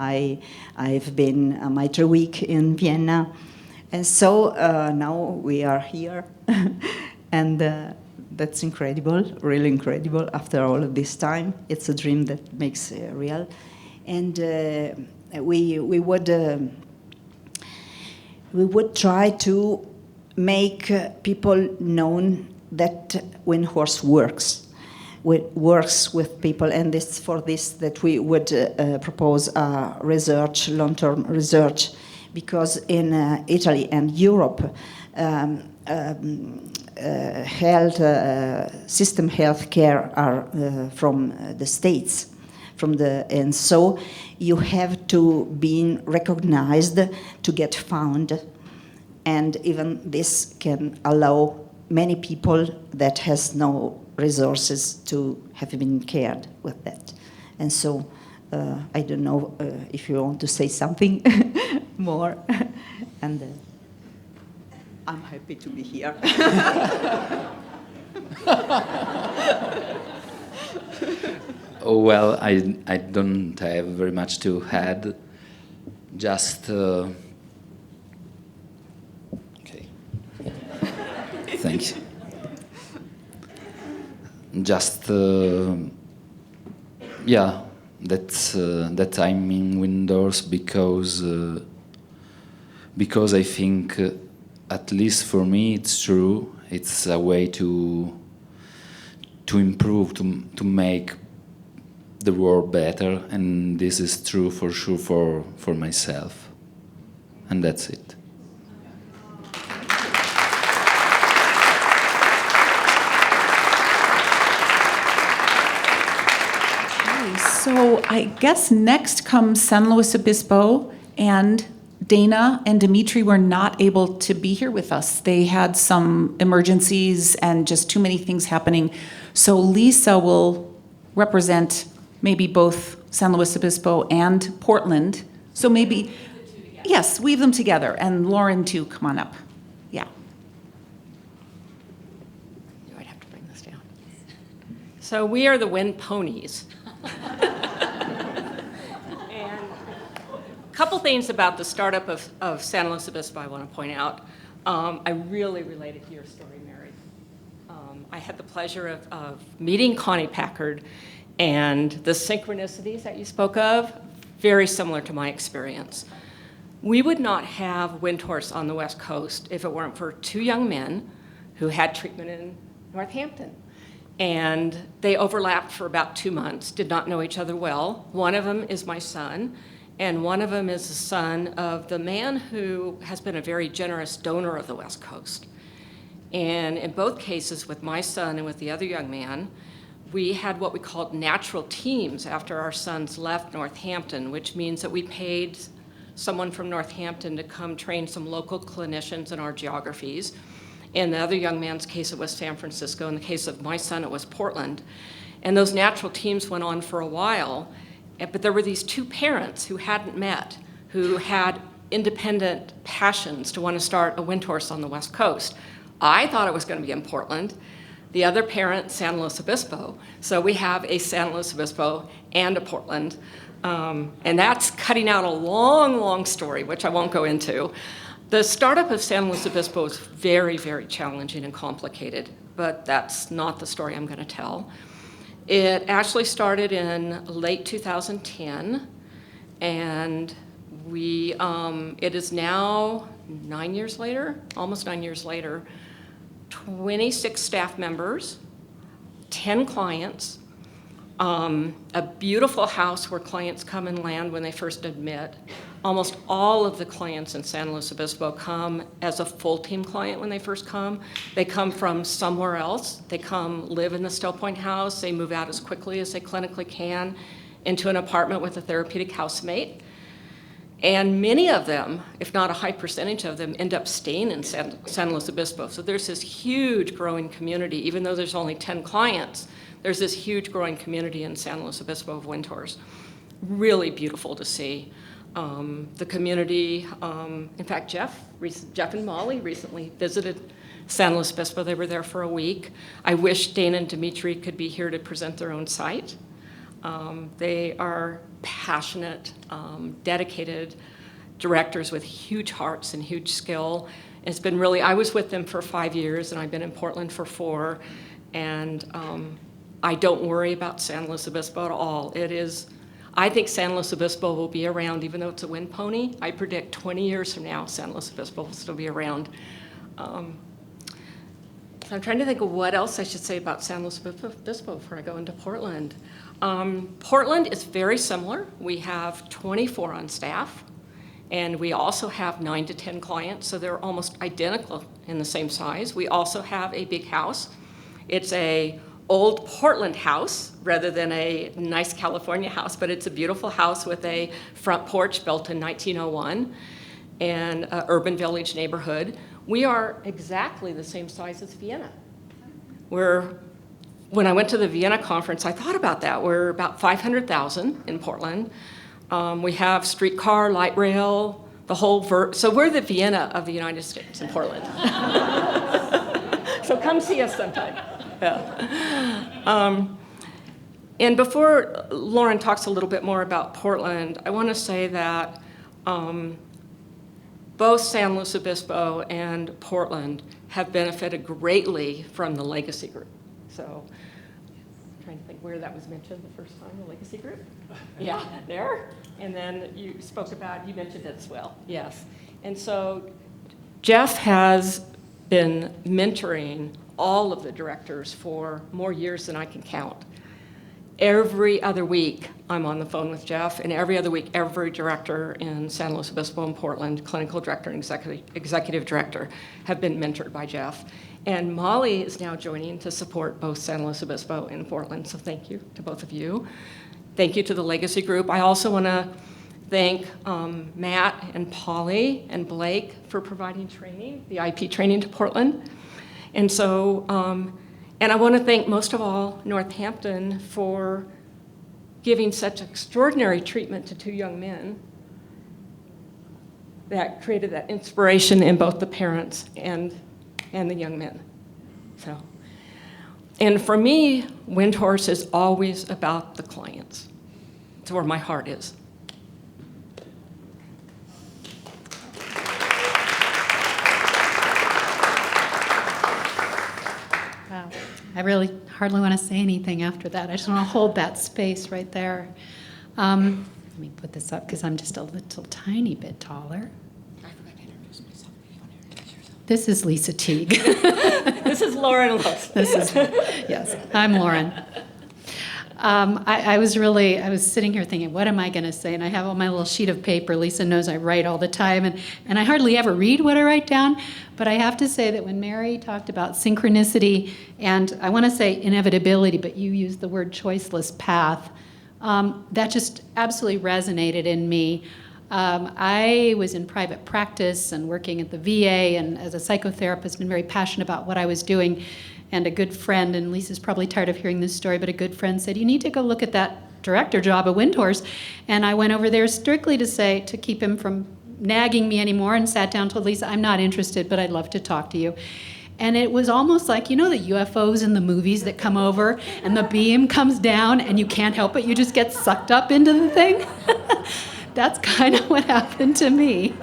I've been a Mitre week in Vienna, and so now we are here, and that's incredible, really incredible. After all of this time, it's a dream that makes real, and we would try to make people known that Windhorse works with people, and it's for this that we would propose research, long-term research, because in Italy and Europe, health care are from the states, and so you have to be recognized to get found, and even this can allow many people that has no resources to have been cared with that. And so I don't know if you want to say something more, and I'm happy to be here. Well, I don't have very much to add. Just okay. Thank you. Just yeah, that I'm in Windhorse because I think, at least for me, it's true. It's a way to improve, to make the world better, and this is true for sure for myself, and that's it. So I guess next comes San Luis Obispo and Dana and Dimitri were not able to be here with us. They had some emergencies and just too many things happening. So Lisa will represent maybe both San Luis Obispo and Portland. So maybe, yes, weave them together. And Lauren, too, come on up. Yeah. You might have to bring this down. So we are the Wind Ponies. And a couple things about the startup of San Luis Obispo I want to point out. I really related to your story, Mary. I had the pleasure of meeting Connie Packard, and the synchronicities that you spoke of, very similar to my experience. We would not have Windhorse on the West Coast if it weren't for two young men who had treatment in Northampton. And they overlapped for about 2 months, did not know each other well. One of them is my son, and one of them is the son of the man who has been a very generous donor of the West Coast. And in both cases, with my son and with the other young man, we had what we called natural teams after our sons left Northampton, which means that we paid someone from Northampton to come train some local clinicians in our geographies. In the other young man's case, it was San Francisco. In the case of my son, it was Portland. And those natural teams went on for a while, but there were these two parents who hadn't met, who had independent passions to want to start a Windhorse on the West Coast. I thought it was going to be in Portland. The other parent, San Luis Obispo. So we have a San Luis Obispo and a Portland. And that's cutting out a long, long story, which I won't go into. The startup of San Luis Obispo is very, very challenging and complicated, but that's not the story I'm going to tell. It actually started in late 2010, and it is now 9 years later, almost 9 years later, 26 staff members, 10 clients, a beautiful house where clients come and land when they first admit. Almost all of the clients in San Luis Obispo come as a full-team client when they first come. They come from somewhere else. They come live in the Still Point house. They move out as quickly as they clinically can into an apartment with a therapeutic housemate. And many of them, if not a high percentage of them, end up staying in San Luis Obispo. So there's this huge growing community. Even though there's only 10 clients, there's this huge growing community in San Luis Obispo of Windhorse. Really beautiful to see. The community, in fact, Jeff and Molly recently visited San Luis Obispo. They were there for a week. I wish Dana and Dimitri could be here to present their own site. They are passionate, dedicated directors with huge hearts and huge skill. It's been really, I was with them for 5 years, and I've been in Portland for 4, and I don't worry about San Luis Obispo at all. I think San Luis Obispo will be around, even though it's a wind pony. I predict 20 years from now, San Luis Obispo will still be around. So I'm trying to think of what else I should say about San Luis Obispo before I go into Portland. Portland is very similar. We have 24 on staff, and we also have 9 to 10 clients, so they're almost identical in the same size. We also have a big house. It's a old Portland house rather than a nice California house, but it's a beautiful house with a front porch built in 1901 and an urban village neighborhood. We are exactly the same size as Vienna. When I went to the Vienna conference, I thought about that. We're about 500,000 in Portland. We have streetcar, light rail, the whole so we're the Vienna of the United States in Portland. So come see us sometime. Yeah. And before Lauren talks a little bit more about Portland, I want to say that both San Luis Obispo and Portland have benefited greatly from the Legacy Group. So I'm trying to think where that was mentioned the first time, the Legacy Group. Yeah, there. And then you mentioned it as well. Yes. And so Jeff has been mentoring all of the directors for more years than I can count. Every other week, I'm on the phone with Jeff, and every other week, every director in San Luis Obispo and Portland, clinical director and executive director, have been mentored by Jeff. And Molly is now joining to support both San Luis Obispo and Portland, so thank you to both of you. Thank you to the Legacy Group. I also want to thank Matt and Polly and Blake for providing training, the IP training to Portland. And so, and I want to thank most of all Northampton for giving such extraordinary treatment to two young men that created that inspiration in both the parents and the young men. So, and for me, Windhorse is always about the clients. It's where my heart is. Wow. I really hardly want to say anything after that. I just want to hold that space right there. Let me put this up because I'm just a little tiny bit taller. I forgot to introduce myself. You want to introduce yourself? This is Lisa Teague. This is Lauren Lewis. Yes, I'm Lauren. I was sitting here thinking, what am I going to say? And I have on my little sheet of paper. Lisa knows I write all the time, and I hardly ever read what I write down. But I have to say that when Mary talked about synchronicity, and I want to say inevitability, but you used the word choiceless path, that just absolutely resonated in me. I was in private practice and working at the VA, and as a psychotherapist, been very passionate about what I was doing. And a good friend, and Lisa's probably tired of hearing this story, but a good friend said, you need to go look at that director job at Windhorse. And I went over there strictly to keep him from nagging me anymore, and sat down and told Lisa, I'm not interested, but I'd love to talk to you. And it was almost like, you know, the UFOs in the movies that come over and the beam comes down and you can't help it, you just get sucked up into the thing. That's kind of what happened to me.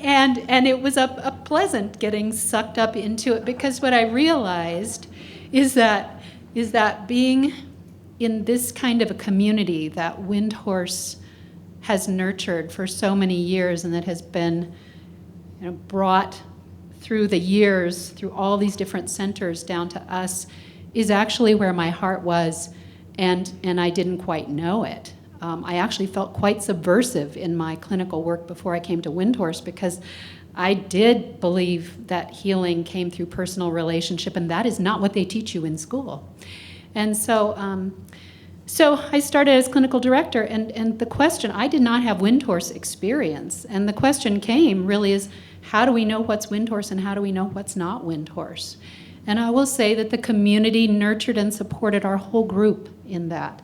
And it was a pleasant getting sucked up into it, because what I realized is that being in this kind of a community that Windhorse has nurtured for so many years, and that has been, you know, brought through the years, through all these different centers down to us, is actually where my heart was, and I didn't quite know it. I actually felt quite subversive in my clinical work before I came to Windhorse, because I did believe that healing came through personal relationship, and that is not what they teach you in school. And so I started as clinical director, and the question, I did not have Windhorse experience, and the question came really is, how do we know what's Windhorse and how do we know what's not Windhorse? And I will say that the community nurtured and supported our whole group in that.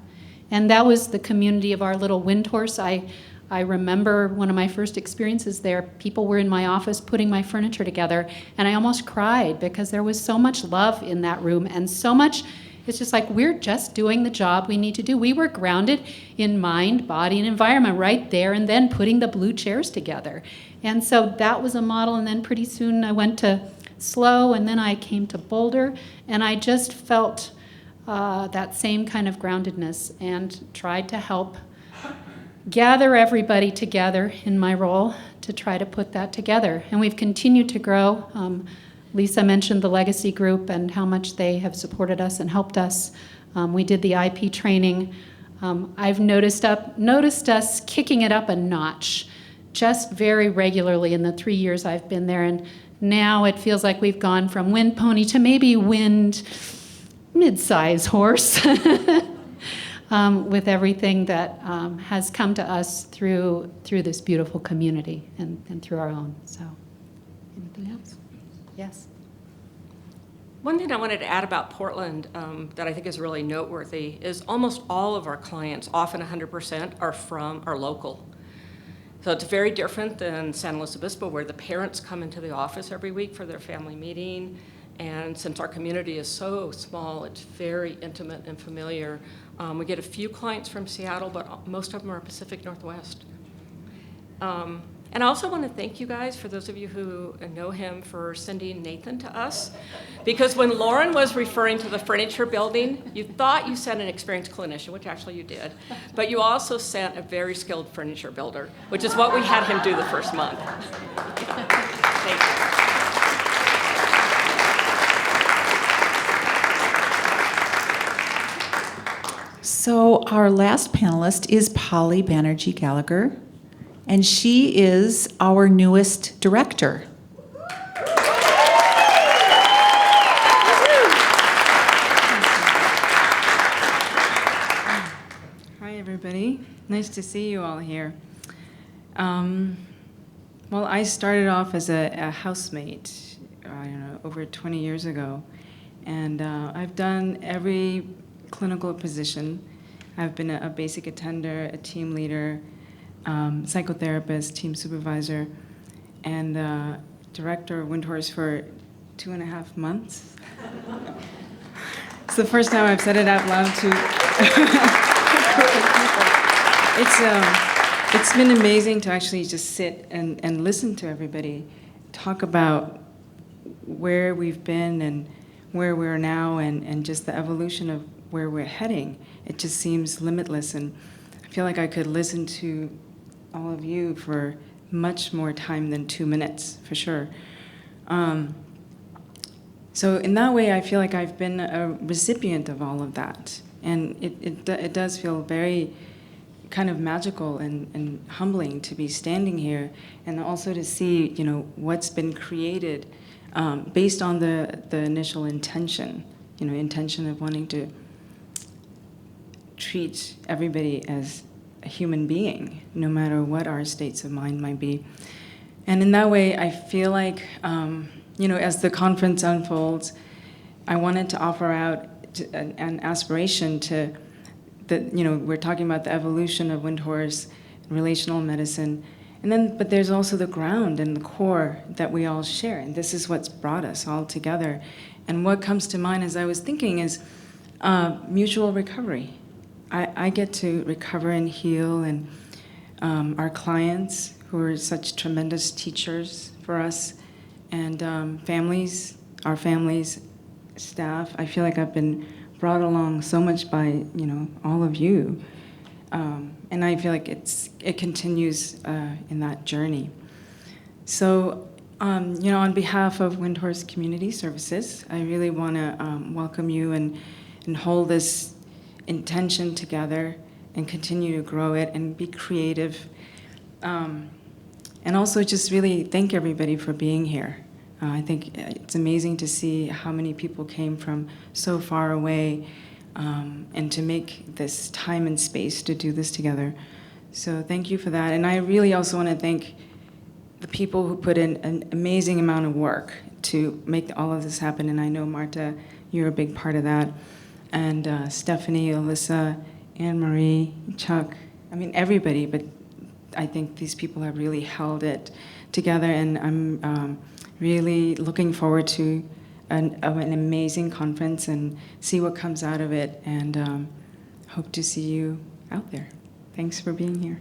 And that was the community of our little Windhorse. I remember one of my first experiences there, people were in my office putting my furniture together, and I almost cried because there was so much love in that room, and so much, it's just like, we're just doing the job we need to do. We were grounded in mind, body, and environment right there, and then putting the blue chairs together. And so that was a model, and then pretty soon I went to SLO, and then I came to Boulder, and I just felt that same kind of groundedness, and tried to help gather everybody together in my role to try to put that together. And we've continued to grow. Lisa mentioned the Legacy Group and how much they have supported us and helped us. We did the IP training. I've noticed us kicking it up a notch just very regularly in the 3 years I've been there. And now it feels like we've gone from wind pony to maybe wind mid-size horse with everything that has come to us through this beautiful community and through our own. So, anything else? Yes. One thing I wanted to add about Portland that I think is really noteworthy is almost all of our clients, often 100%, are local. So it's very different than San Luis Obispo, where the parents come into the office every week for their family meeting. And since our community is so small, it's very intimate and familiar. We get a few clients from Seattle, but most of them are Pacific Northwest. And I also want to thank you guys, for those of you who know him, for sending Nathan to us. Because when Lauren was referring to the furniture building, you thought you sent an experienced clinician, which actually you did. But you also sent a very skilled furniture builder, which is what we had him do the first month. Thank you. So our last panelist is Polly Banerjee Gallagher, and she is our newest director. Hi, everybody. Nice to see you all here. Well, I started off as a housemate, I don't know, over 20 years ago. And I've done every clinical position. I've been a basic attender, a team leader, psychotherapist, team supervisor, and director of Windhorse for 2.5 months. It's the first time I've said it out loud to It's been amazing to actually just sit and listen to everybody talk about where we've been and where we're now and just the evolution of where we're heading. It just seems limitless, and I feel like I could listen to all of you for much more time than 2 minutes, for sure. So in that way, I feel like I've been a recipient of all of that. And it does feel very kind of magical and humbling to be standing here and also to see, you know, what's been created based on the initial intention, you know, intention of wanting to treat everybody as a human being, no matter what our states of mind might be. And in that way, I feel like, you know, as the conference unfolds, I wanted to offer out an aspiration to, you know, we're talking about the evolution of Windhorse, relational medicine, and then, but there's also the ground and the core that we all share, and this is what's brought us all together. And what comes to mind as I was thinking is mutual recovery. I get to recover and heal, and our clients, who are such tremendous teachers for us, and families, our families, staff. I feel like I've been brought along so much by, you know, all of you, and I feel like it continues in that journey. So, you know, on behalf of Windhorse Community Services, I really want to welcome you and hold this intention together and continue to grow it and be creative. And also just really thank everybody for being here. I think it's amazing to see how many people came from so far away and to make this time and space to do this together. So thank you for that. And I really also want to thank the people who put in an amazing amount of work to make all of this happen. And I know, Marta, you're a big part of that. And Stephanie, Alyssa, Anne-Marie, Chuck, I mean, everybody, but I think these people have really held it together, and I'm really looking forward to an amazing conference and see what comes out of it, and hope to see you out there. Thanks for being here.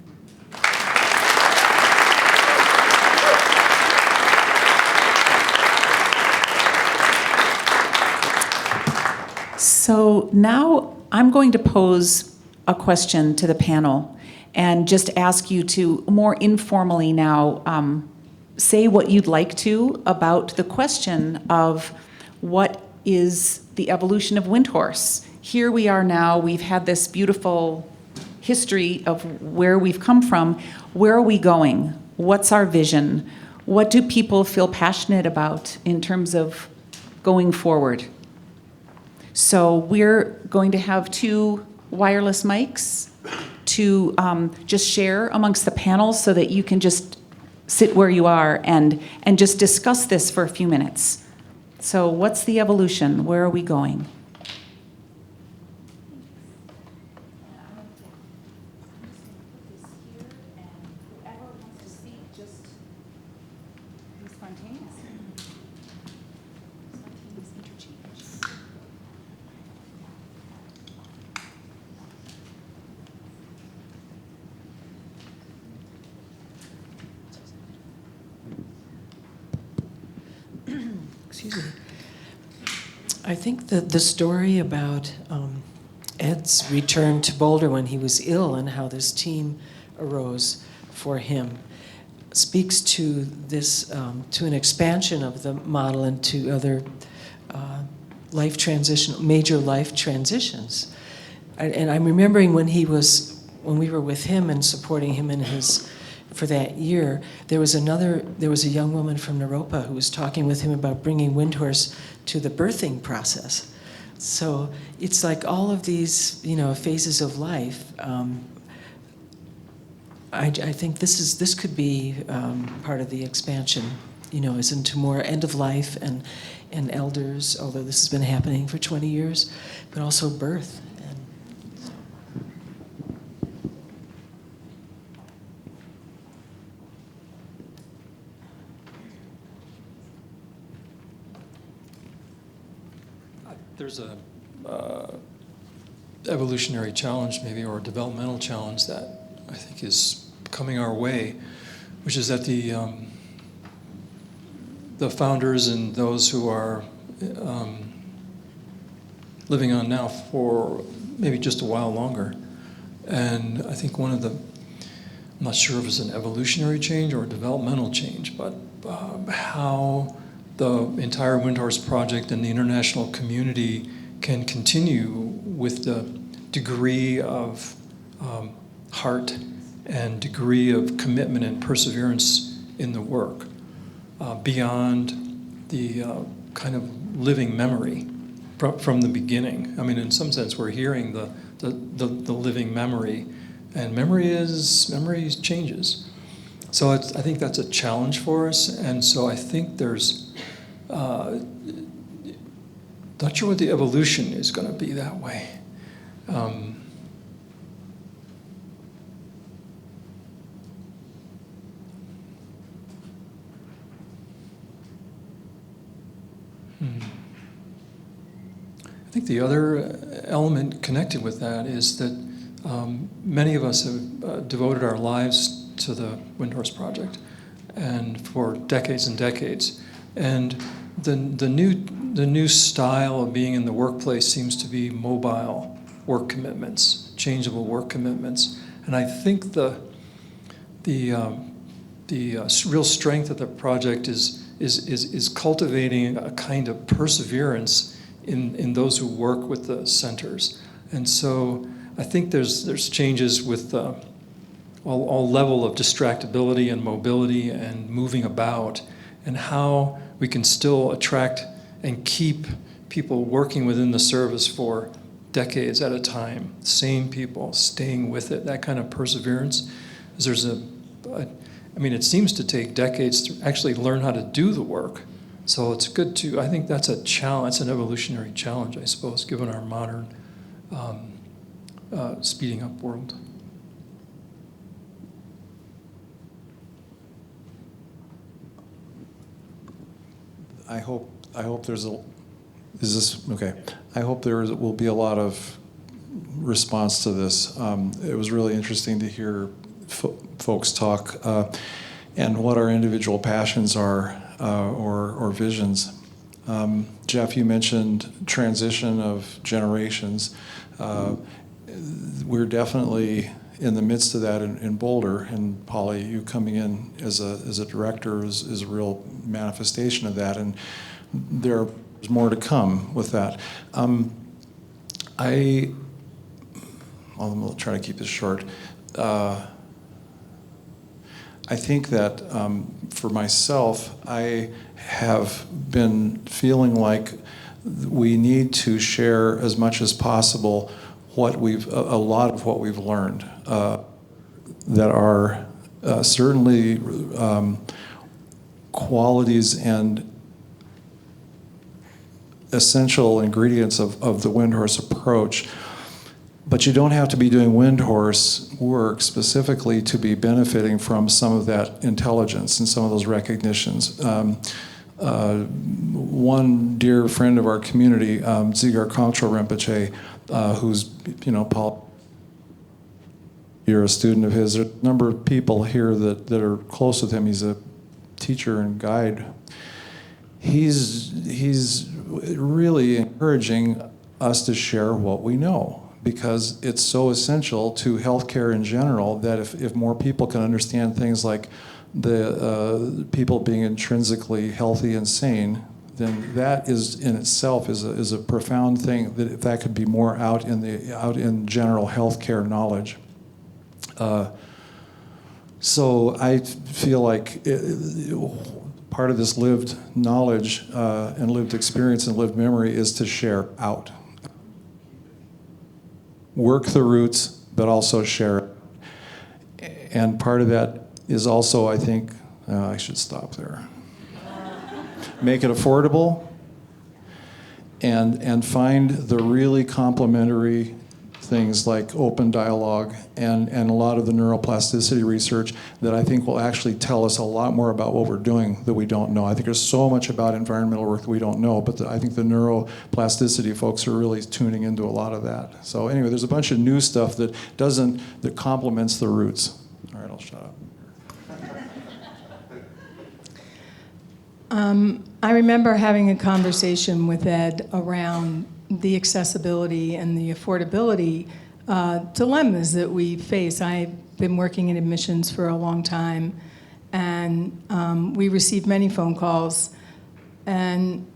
So now I'm going to pose a question to the panel and just ask you to more informally now say what you'd like to about the question of what is the evolution of Windhorse. Here we are now, we've had this beautiful history of where we've come from. Where are we going? What's our vision? What do people feel passionate about in terms of going forward? So we're going to have 2 wireless mics to just share amongst the panel so that you can just sit where you are and just discuss this for a few minutes. So what's the evolution? Where are we going? Excuse me. I think that the story about Ed's return to Boulder when he was ill and how this team arose for him speaks to this, to an expansion of the model into other major life transitions. And I'm remembering when we were with him and supporting him in his, for that year, there was a young woman from Naropa who was talking with him about bringing Windhorse to the birthing process. So it's like all of these, you know, phases of life I think this could be part of the expansion, as into more end of life and elders, although this has been happening for 20 years, but also birth. There's a evolutionary challenge, maybe, or a developmental challenge that I think is coming our way, which is that the founders and those who are living on now for maybe just a while longer. And I think one of the, I'm not sure if it's an evolutionary change or a developmental change, but how the entire Windhorse project and the international community can continue with the degree of heart and degree of commitment and perseverance in the work beyond the kind of living memory from the beginning. I mean, in some sense, we're hearing the living memory, and memory changes. So I think that's a challenge for us, and so I think there's not sure what the evolution is going to be that way. I think the other element connected with that is that many of us have devoted our lives to the Windhorse project, and for decades and decades. And the new style of being in the workplace seems to be mobile work commitments, changeable work commitments. And I think the real strength of the project is cultivating a kind of perseverance in those who work with the centers. And so I think there's changes with all level of distractibility and mobility and moving about, and how we can still attract and keep people working within the service for decades at a time, same people, staying with it, that kind of perseverance. It seems to take decades to actually learn how to do the work. So it's good to, I think that's a challenge, it's an evolutionary challenge, I suppose, given our modern speeding up world. I hope there's a, is this, okay. I hope there will be a lot of response to this. It was really interesting to hear folks talk and what our individual passions are or visions. Jeff, you mentioned transition of generations. We're definitely in the midst of that in Boulder, and Polly, you coming in as a director is a real manifestation of that, and there's more to come with that. I'll try to keep this short. I think that for myself, I have been feeling like we need to share as much as possible a lot of what we've learned that are certainly qualities and essential ingredients of the Windhorse approach. But you don't have to be doing Windhorse work specifically to be benefiting from some of that intelligence and some of those recognitions. One dear friend of our community, Dzigar Kongtrul Rinpoche, who's, Paul, you're a student of his. There's a number of people here that are close with him. He's a teacher and guide. He's really encouraging us to share what we know, because it's so essential to healthcare in general that if more people can understand things like the people being intrinsically healthy and sane, then that is in itself is a profound thing. That if that could be more out in general healthcare knowledge. So I feel like part of this lived knowledge and lived experience and lived memory is to share out. Work the roots, but also share it. And part of that is also, I think, I should stop there. Make it affordable and find the really complementary things like open dialogue and a lot of the neuroplasticity research that I think will actually tell us a lot more about what we're doing that we don't know. I think there's so much about environmental work that we don't know, but I think the neuroplasticity folks are really tuning into a lot of that. So anyway, there's a bunch of new stuff that complements the roots. All right, I'll shut up. I remember having a conversation with Ed around the accessibility and the affordability dilemmas that we face. I've been working in admissions for a long time, and we receive many phone calls, and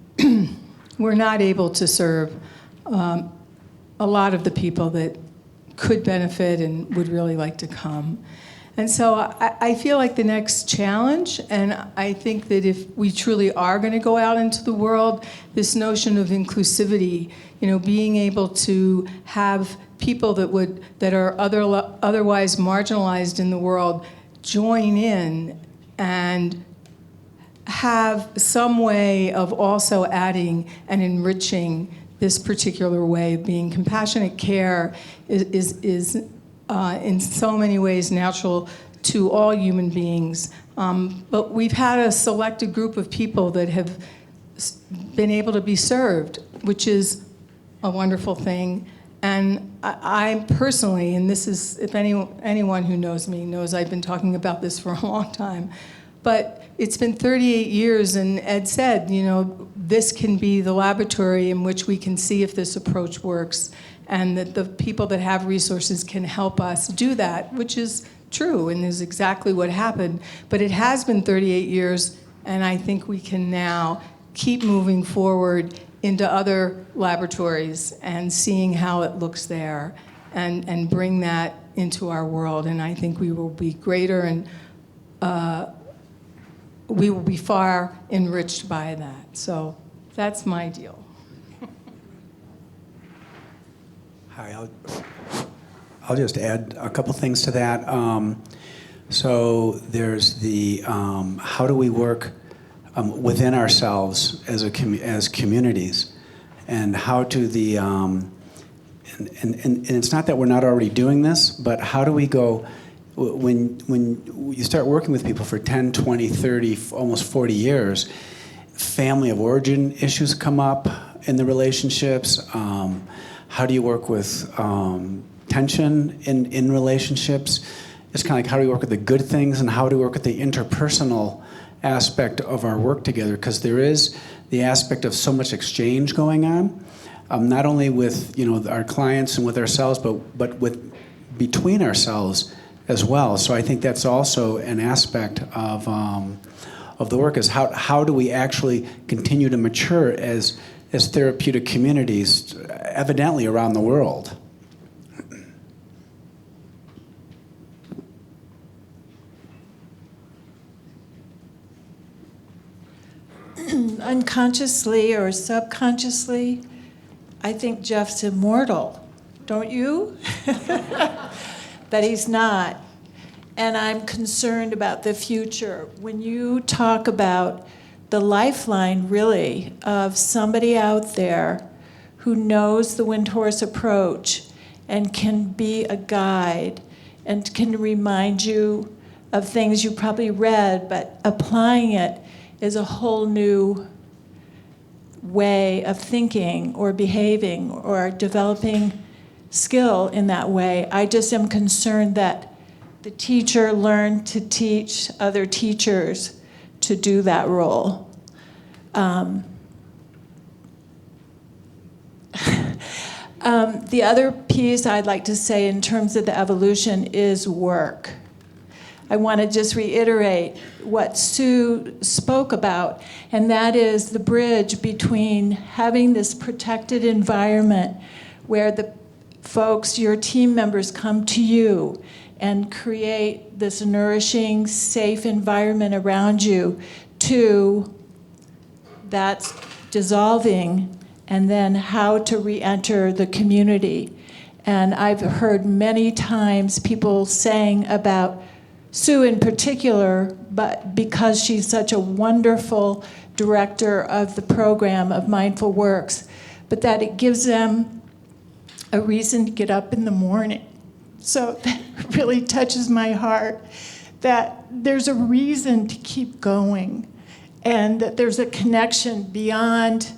we're not able to serve a lot of the people that could benefit and would really like to come. And so I feel like the next challenge, and I think that if we truly are going to go out into the world, this notion of inclusivity, being able to have people that are otherwise marginalized in the world join in and have some way of also adding and enriching this particular way of being. Compassionate care is in so many ways natural to all human beings. But we've had a selected group of people that have been able to be served, which is a wonderful thing. And I personally, and this is, if anyone who knows me knows I've been talking about this for a long time, but it's been 38 years, and Ed said, this can be the laboratory in which we can see if this approach works, and that the people that have resources can help us do that, which is true and is exactly what happened. But it has been 38 years, and I think we can now keep moving forward into other laboratories and seeing how it looks there and bring that into our world. And I think we will be greater and we will be far enriched by that. So that's my deal. Hi, I'll just add a couple things to that. So there's the how do we work within ourselves as communities, and how do the and it's not that we're not already doing this, but how do we go when you start working with people for 10, 20, 30, almost 40 years, family of origin issues come up in the relationships. How do you work with tension in relationships? It's kind of like, how do we work with the good things, and how do we work with the interpersonal aspect of our work together? Because there is the aspect of so much exchange going on, not only with our clients and with ourselves, but with between ourselves as well. So I think that's also an aspect of the work, is how do we actually continue to mature as therapeutic communities, evidently around the world. Unconsciously or subconsciously, I think Jeff's immortal, don't you? But he's not. And I'm concerned about the future. When you talk about the lifeline, really, of somebody out there who knows the Windhorse approach and can be a guide and can remind you of things you probably read, but applying it is a whole new way of thinking or behaving or developing skill in that way. I just am concerned that the teacher learned to teach other teachers to do that role. The other piece I'd like to say in terms of the evolution is work. I want to just reiterate what Sue spoke about, and that is the bridge between having this protected environment where the folks, your team members, come to you and create this nourishing, safe environment around you, to that's dissolving, and then how to re-enter the community. And I've heard many times people saying about Sue in particular, but because she's such a wonderful director of the program of Mindful Works, but that it gives them a reason to get up in the morning. So that really touches my heart, that there's a reason to keep going, and that there's a connection beyond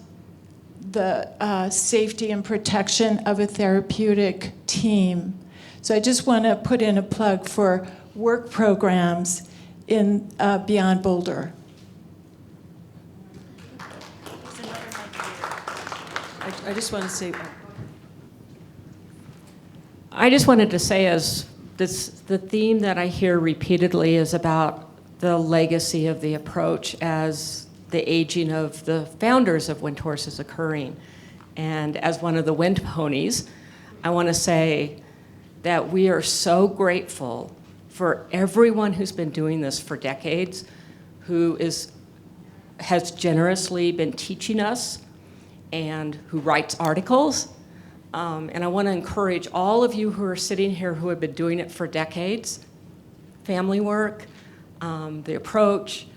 the safety and protection of a therapeutic team. So I just want to put in a plug for work programs in beyond Boulder. I just want to say, I just wanted to say, as the theme that I hear repeatedly is about the legacy of the approach as the aging of the founders of Windhorse is occurring. And as one of the wind ponies, I want to say that we are so grateful for everyone who's been doing this for decades, who has generously been teaching us, and who writes articles. And I want to encourage all of you who are sitting here who have been doing it for decades, family work, the approach,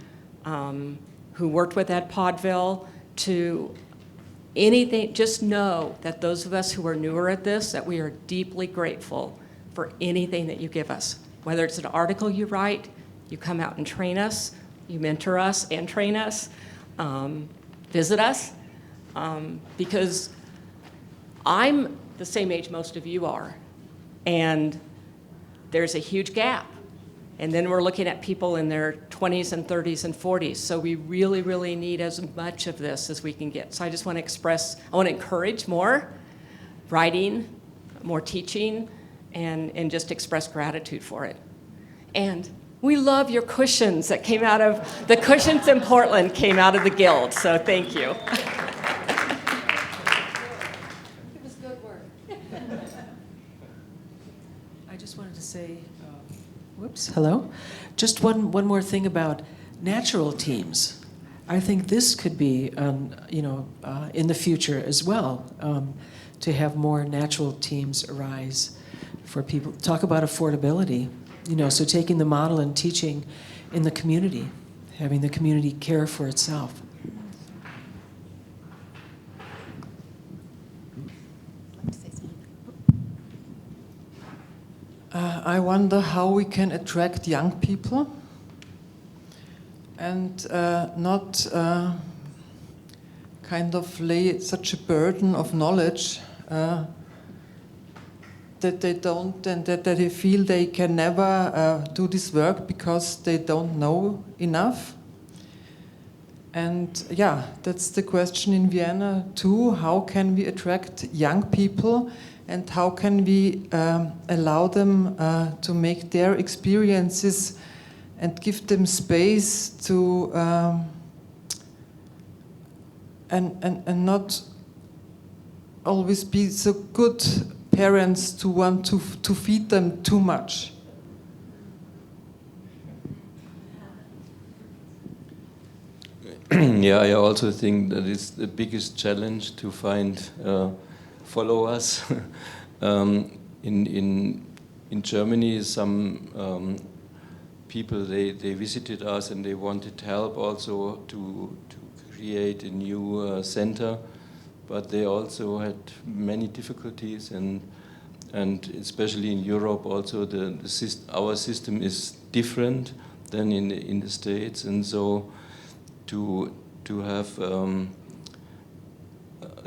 who worked with Ed Podville, to anything, just know that those of us who are newer at this, that we are deeply grateful for anything that you give us. Whether it's an article you write, you come out and train us, you mentor us and train us, visit us, because I'm the same age most of you are, and there's a huge gap. And then we're looking at people in their 20s and 30s and 40s. So we really, really need as much of this as we can get. So I just want to encourage more writing, more teaching, and just express gratitude for it. And we love your cushions that came out of, the cushions in Portland came out of the Guild. So thank you. It was good work. I just wanted to say, whoops, hello. Just one more thing about natural teams. I think this could be, in the future as well, to have more natural teams arise for people. Talk about affordability, so taking the model and teaching in the community, having the community care for itself. I wonder how we can attract young people and not kind of lay such a burden of knowledge that they don't, and that they feel they can never do this work because they don't know enough. And yeah, that's the question in Vienna too. How can we attract young people, and how can we allow them to make their experiences and give them space to and not always be so good parents to want to feed them too much. Yeah, I also think that it's the biggest challenge to find followers. In Germany, some people they visited us and they wanted help also to create a new center, but they also had many difficulties, and especially in Europe also our system is different than in the States, and so to have a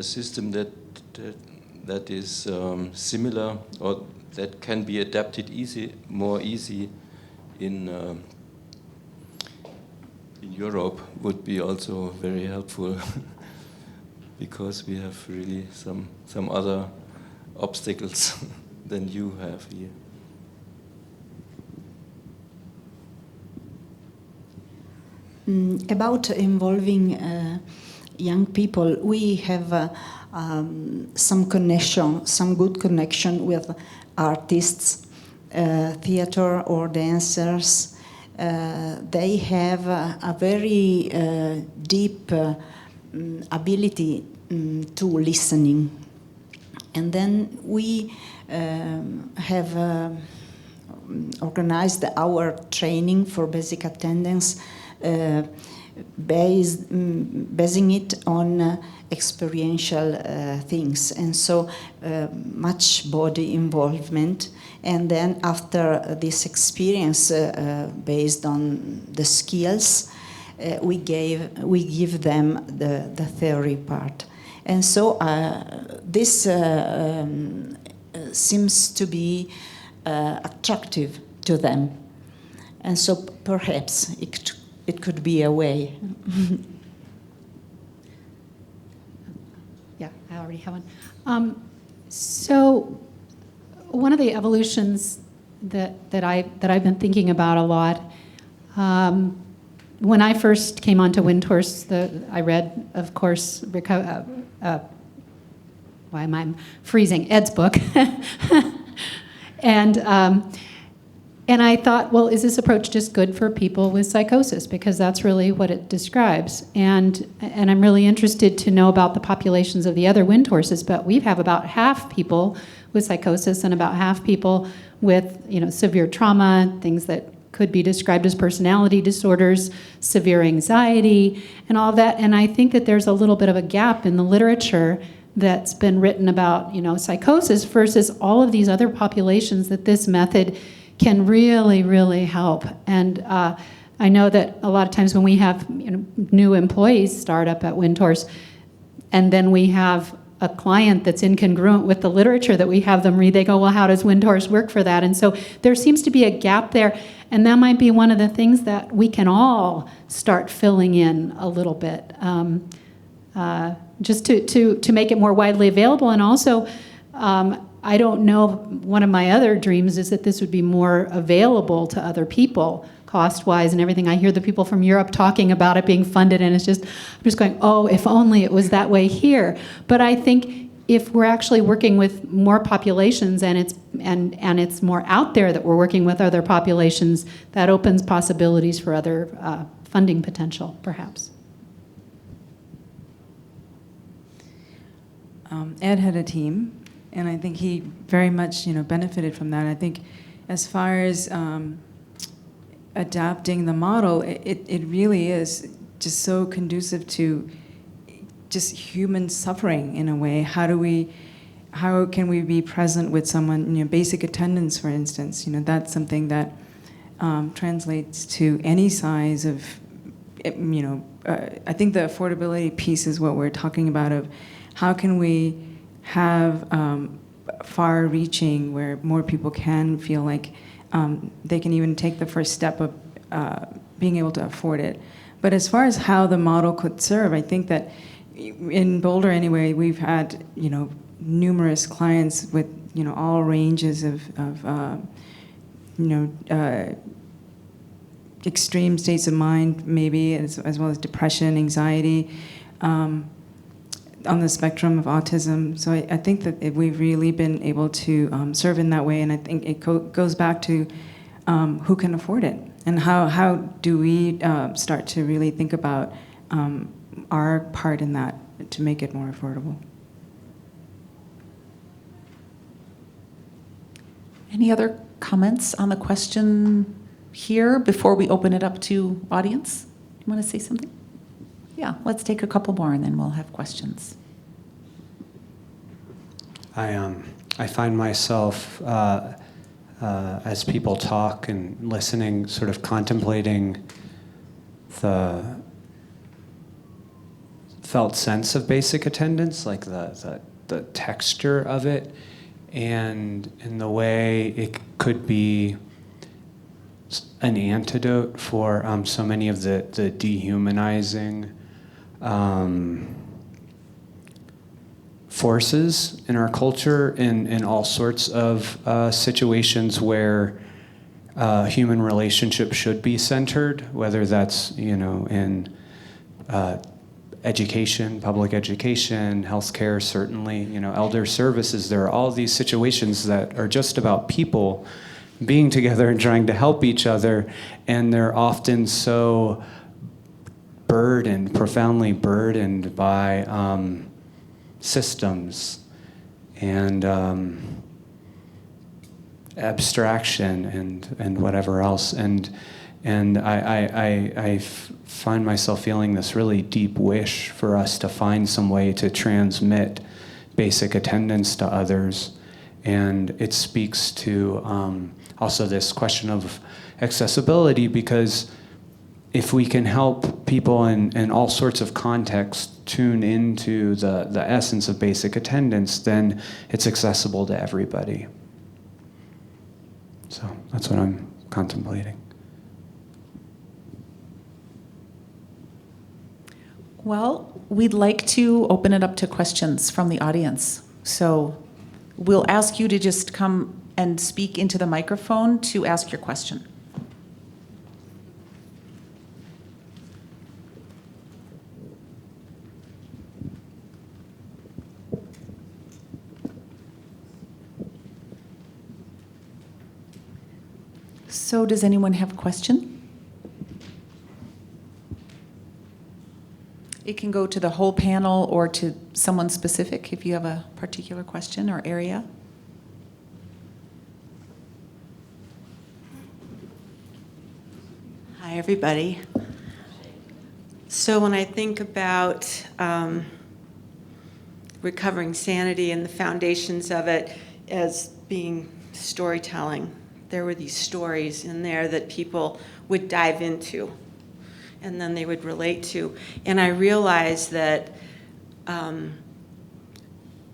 system that is similar or that can be adapted more easy in Europe would be also very helpful because we have really some other obstacles than you have here. About involving young people, we have some good connection with artists, theater or dancers. They have a very deep ability to listening. And then we have organized our training for basic attendance, basing it on experiential things, and so much body involvement. And then after this experience, based on the skills, we give them the theory part. And so this seems to be attractive to them. And so perhaps it could be a way. Yeah, I already have one. So one of the evolutions that I've been thinking about a lot, when I first came onto Windhorse, I read, of course, why am I freezing? Ed's book. And I thought, well, is this approach just good for people with psychosis? Because that's really what it describes. And I'm really interested to know about the populations of the other wind horses, but we have about half people with psychosis and about half people with, severe trauma, things that could be described as personality disorders, severe anxiety, and all that. And I think that there's a little bit of a gap in the literature that's been written about, psychosis versus all of these other populations that this method can really, really help. And I know that a lot of times when we have new employees start up at Windhorse, and then we have a client that's incongruent with the literature that we have them read, they go, well, how does Windhorse work for that? And so there seems to be a gap there, and that might be one of the things that we can all start filling in a little bit, just to make it more widely available. And also, I don't know, one of my other dreams is that this would be more available to other people, cost-wise and everything. I hear the people from Europe talking about it being funded, and I'm just going, oh, if only it was that way here. But I think if we're actually working with more populations and it's more out there that we're working with other populations, that opens possibilities for other funding potential, perhaps. Ed had a team, and I think he very much, benefited from that. I think as far as adapting the model, it really is just so conducive to just human suffering in a way. How can we be present with someone, basic attendance, for instance, that's something that translates to any size of, I think the affordability piece is what we're talking about, of how can we have far-reaching where more people can feel like they can even take the first step of being able to afford it. But as far as how the model could serve, I think that in Boulder anyway, we've had numerous clients with all ranges of extreme states of mind, maybe as well as depression, anxiety, on the spectrum of autism. So I think that we've really been able to serve in that way, and I think it goes back to who can afford it, and how do we start to really think about our part in that to make it more affordable. Any other comments on the question here before we open it up to audience? You want to say something? Yeah, let's take a couple more and then we'll have questions. I find myself, as people talk and listening, sort of contemplating the felt sense of basic attendance, like the texture of it, and in the way it could be an antidote for so many of the dehumanizing forces in our culture in all sorts of situations where human relationships should be centered, whether that's in education, public education, healthcare, certainly, elder services. There are all these situations that are just about people being together and trying to help each other, and they're often so profoundly burdened by systems. And abstraction and whatever else. And I find myself feeling this really deep wish for us to find some way to transmit basic attendance to others. And it speaks to also this question of accessibility, because if we can help people in all sorts of contexts tune into the essence of basic attendance, then it's accessible to everybody. So that's what I'm contemplating. Well, we'd like to open it up to questions from the audience. So we'll ask you to just come and speak into the microphone to ask your question. So does anyone have a question? It can go to the whole panel or to someone specific if you have a particular question or area. Hi, everybody. So when I think about recovering sanity and the foundations of it as being storytelling, there were these stories in there that people would dive into and then they would relate to. And I realized that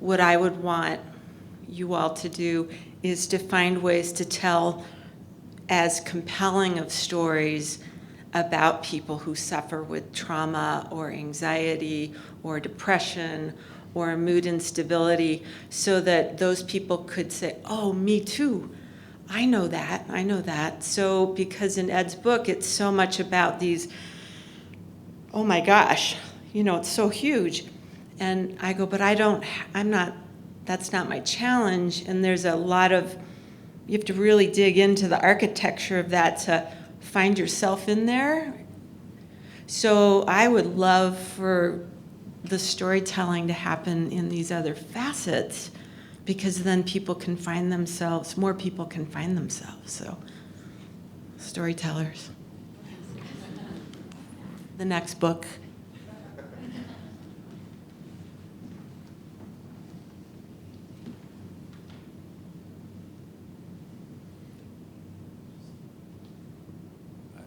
what I would want you all to do is to find ways to tell as compelling of stories about people who suffer with trauma or anxiety or depression or mood instability, so that those people could say, oh, me too. I know that. So, because in Ed's book, it's so much about these, oh my gosh, it's so huge. And I go, but that's not my challenge. And there's a lot of, you have to really dig into the architecture of that to find yourself in there. So I would love for the storytelling to happen in these other facets, because then people can find themselves, more people can find themselves. So, storytellers. The next book.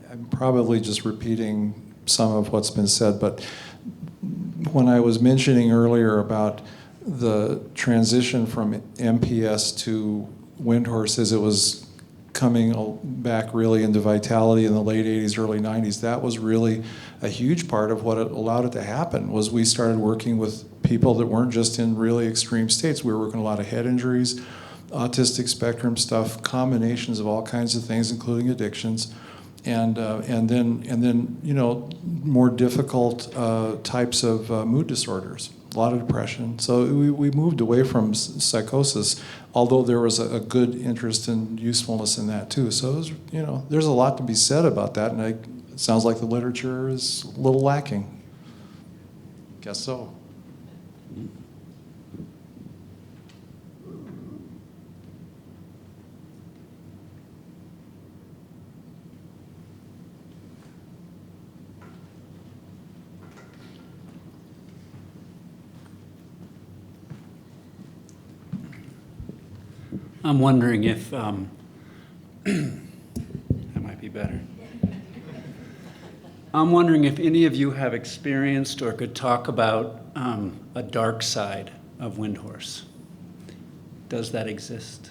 I'm probably just repeating some of what's been said, but when I was mentioning earlier about the transition from MPS to Windhorse as it was coming back really into vitality in the late 80s, early 90s, that was really a huge part of what allowed it to happen, was we started working with people that weren't just in really extreme states. We were working a lot of head injuries, autistic spectrum stuff, combinations of all kinds of things, including addictions. And then more difficult types of mood disorders, a lot of depression. So we moved away from psychosis, although there was a good interest and usefulness in that too. So it was, there's a lot to be said about that, and it sounds like the literature is a little lacking. Guess so. I'm wondering if, that might be better. I'm wondering if any of you have experienced or could talk about a dark side of Windhorse. Does that exist?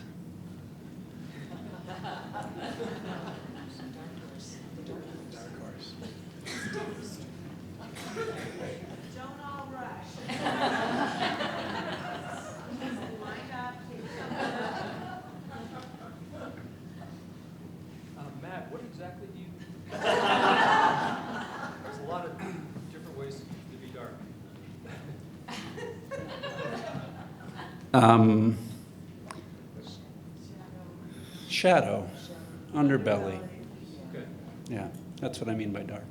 Shadow, underbelly. Yeah, that's what I mean by dark.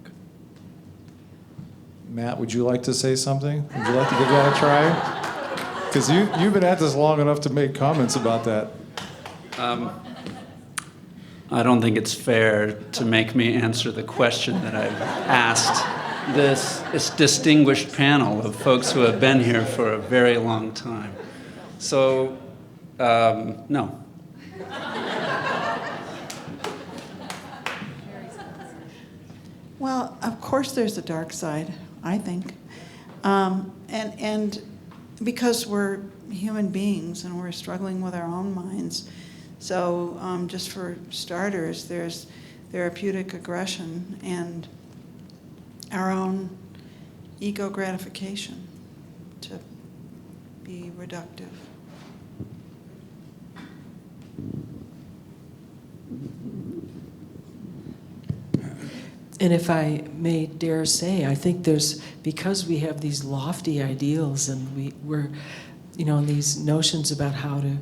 Matt, would you like to say something? Would you like to give that a try? Because you've been at this long enough to make comments about that. I don't think it's fair to make me answer the question that I've asked this distinguished panel of folks who have been here for a very long time. So, no. Well, of course there's a dark side, I think. And because we're human beings and we're struggling with our own minds. So just for starters, there's therapeutic aggression and our own ego gratification to be reductive. And if I may dare say, I think because we have these lofty ideals and we're, these notions about how to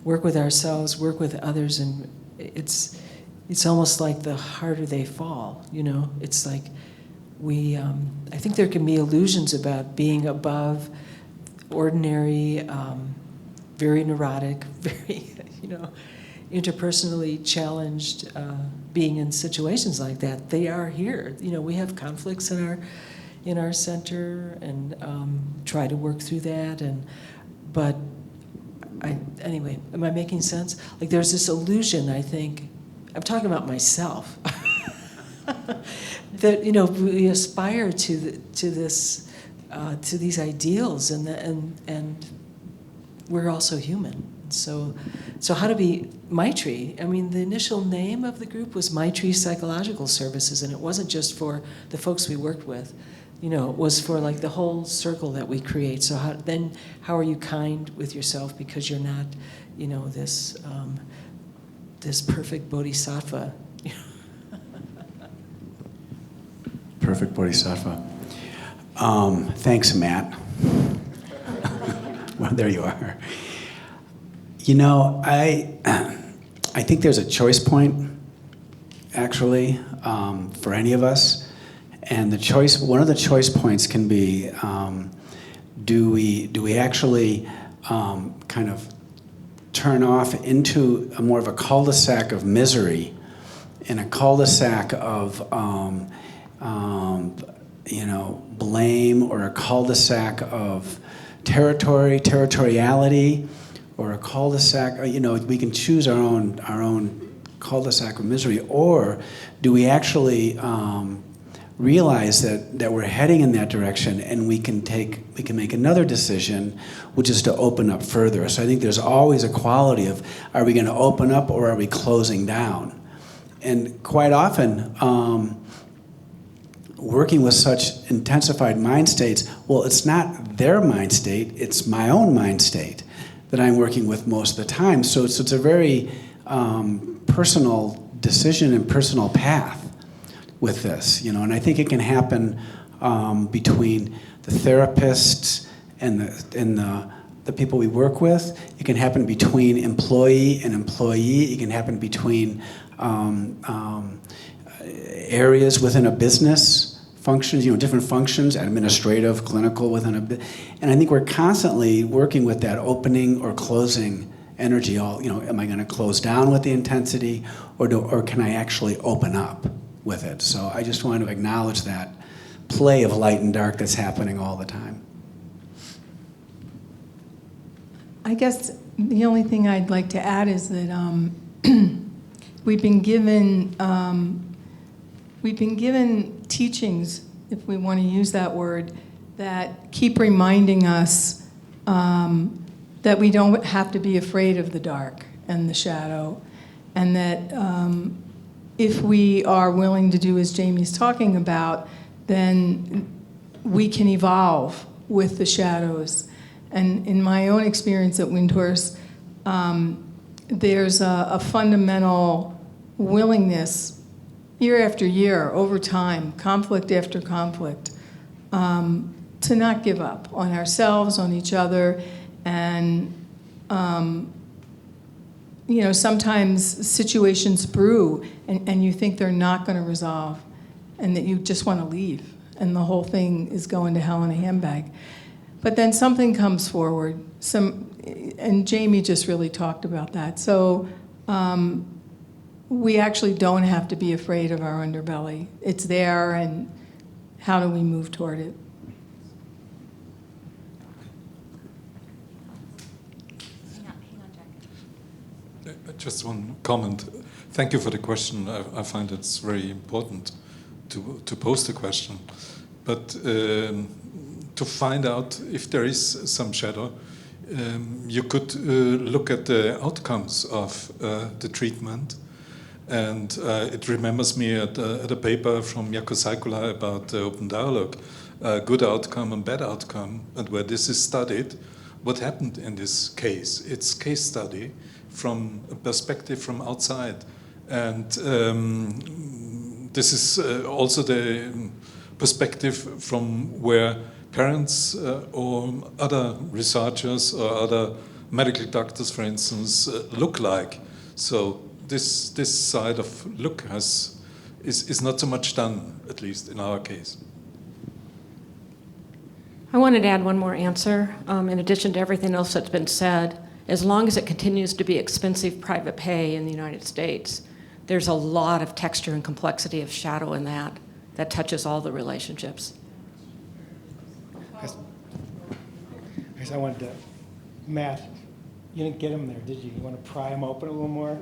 work with ourselves, work with others, and it's almost like the harder they fall, It's like I think there can be illusions about being above ordinary, very neurotic, very, interpersonally challenged being in situations like that. They are here. We have conflicts in our center and try to work through that. But anyway, am I making sense? Like there's this illusion, I think, I'm talking about myself, that we aspire to this to these ideals and we're also human. So how to be Maitri? I mean, the initial name of the group was Maitri Psychological Services, and it wasn't just for the folks we worked with. It was for like the whole circle that we create. So how are you kind with yourself because you're not, this perfect bodhisattva? Perfect bodhisattva. Thanks, Matt. Well, there you are. I think there's a choice point, actually, for any of us. And one of the choice points can be, do we actually kind of turn off into more of a cul-de-sac of misery and a cul-de-sac of, blame, or a cul-de-sac of territoriality, or a cul-de-sac, we can choose our own cul-de-sac of misery, or do we actually realize that we're heading in that direction and we can make another decision, which is to open up further. So I think there's always a quality of, are we going to open up or are we closing down? And quite often, working with such intensified mind states, well, it's not their mind state, it's my own mind state that I'm working with most of the time. So it's a very personal decision and personal path with this, and I think it can happen between the therapists and the people we work with. It can happen between employee and employee. It can happen between areas within a business. Functions, different functions, administrative, clinical, within and I think we're constantly working with that opening or closing energy. Am I going to close down with the intensity, or can I actually open up with it? So I just want to acknowledge that play of light and dark that's happening all the time. I guess the only thing I'd like to add is that we've been given teachings, if we want to use that word, that keep reminding us that we don't have to be afraid of the dark and the shadow, and that if we are willing to do as Jamie's talking about, then we can evolve with the shadows. And in my own experience at Windhorse, there's a fundamental willingness year after year, over time, conflict after conflict, to not give up on ourselves, on each other, and sometimes situations brew, and you think they're not going to resolve, and that you just want to leave, and the whole thing is going to hell in a handbag. But then something comes forward, and Jamie just really talked about that. So we actually don't have to be afraid of our underbelly. It's there, and how do we move toward it? Just one comment. Thank you for the question. I find it's very important to pose the question. But to find out if there is some shadow, you could look at the outcomes of the treatment. And it remembers me at a paper from Jaakko Saikula about open dialogue, good outcome and bad outcome, and where this is studied. What happened in this case? It's case study from a perspective from outside. And this is also the perspective from where parents or other researchers or other medical doctors, for instance, look like. So this side of look is not so much done, at least in our case. I wanted to add one more answer. In addition to everything else that's been said, as long as it continues to be expensive private pay in the United States, there's a lot of texture and complexity of shadow in that touches all the relationships. I guess I wanted to, Matt, you didn't get him there, did you? You want to pry him open a little more?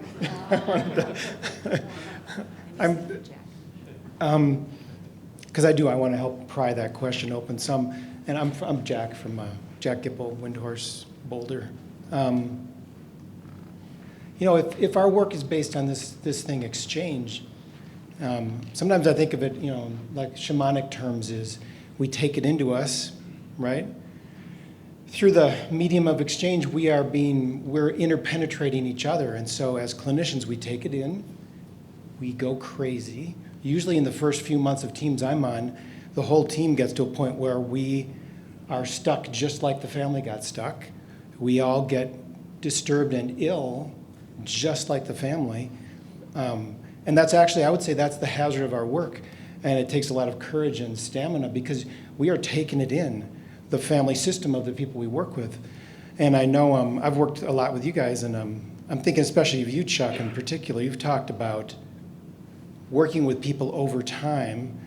Because I want to help pry that question open some. And I'm Jack from Jack Gipple, Windhorse, Boulder. You know, if our work is based on this thing, exchange, sometimes I think of it, you know, like shamanic terms is we take it into us, right? Through the medium of exchange, we're interpenetrating each other. And so as clinicians, we take it in, we go crazy. Usually in the first few months of teams I'm on, the whole team gets to a point where we are stuck just like the family got stuck. We all get disturbed and ill just like the family. And that's actually, I would say that's the hazard of our work. And it takes a lot of courage and stamina because we are taking it in, the family system of the people we work with. And I know I've worked a lot with you guys, and I'm thinking especially of you, Chuck, in particular. You've talked about working with people over time,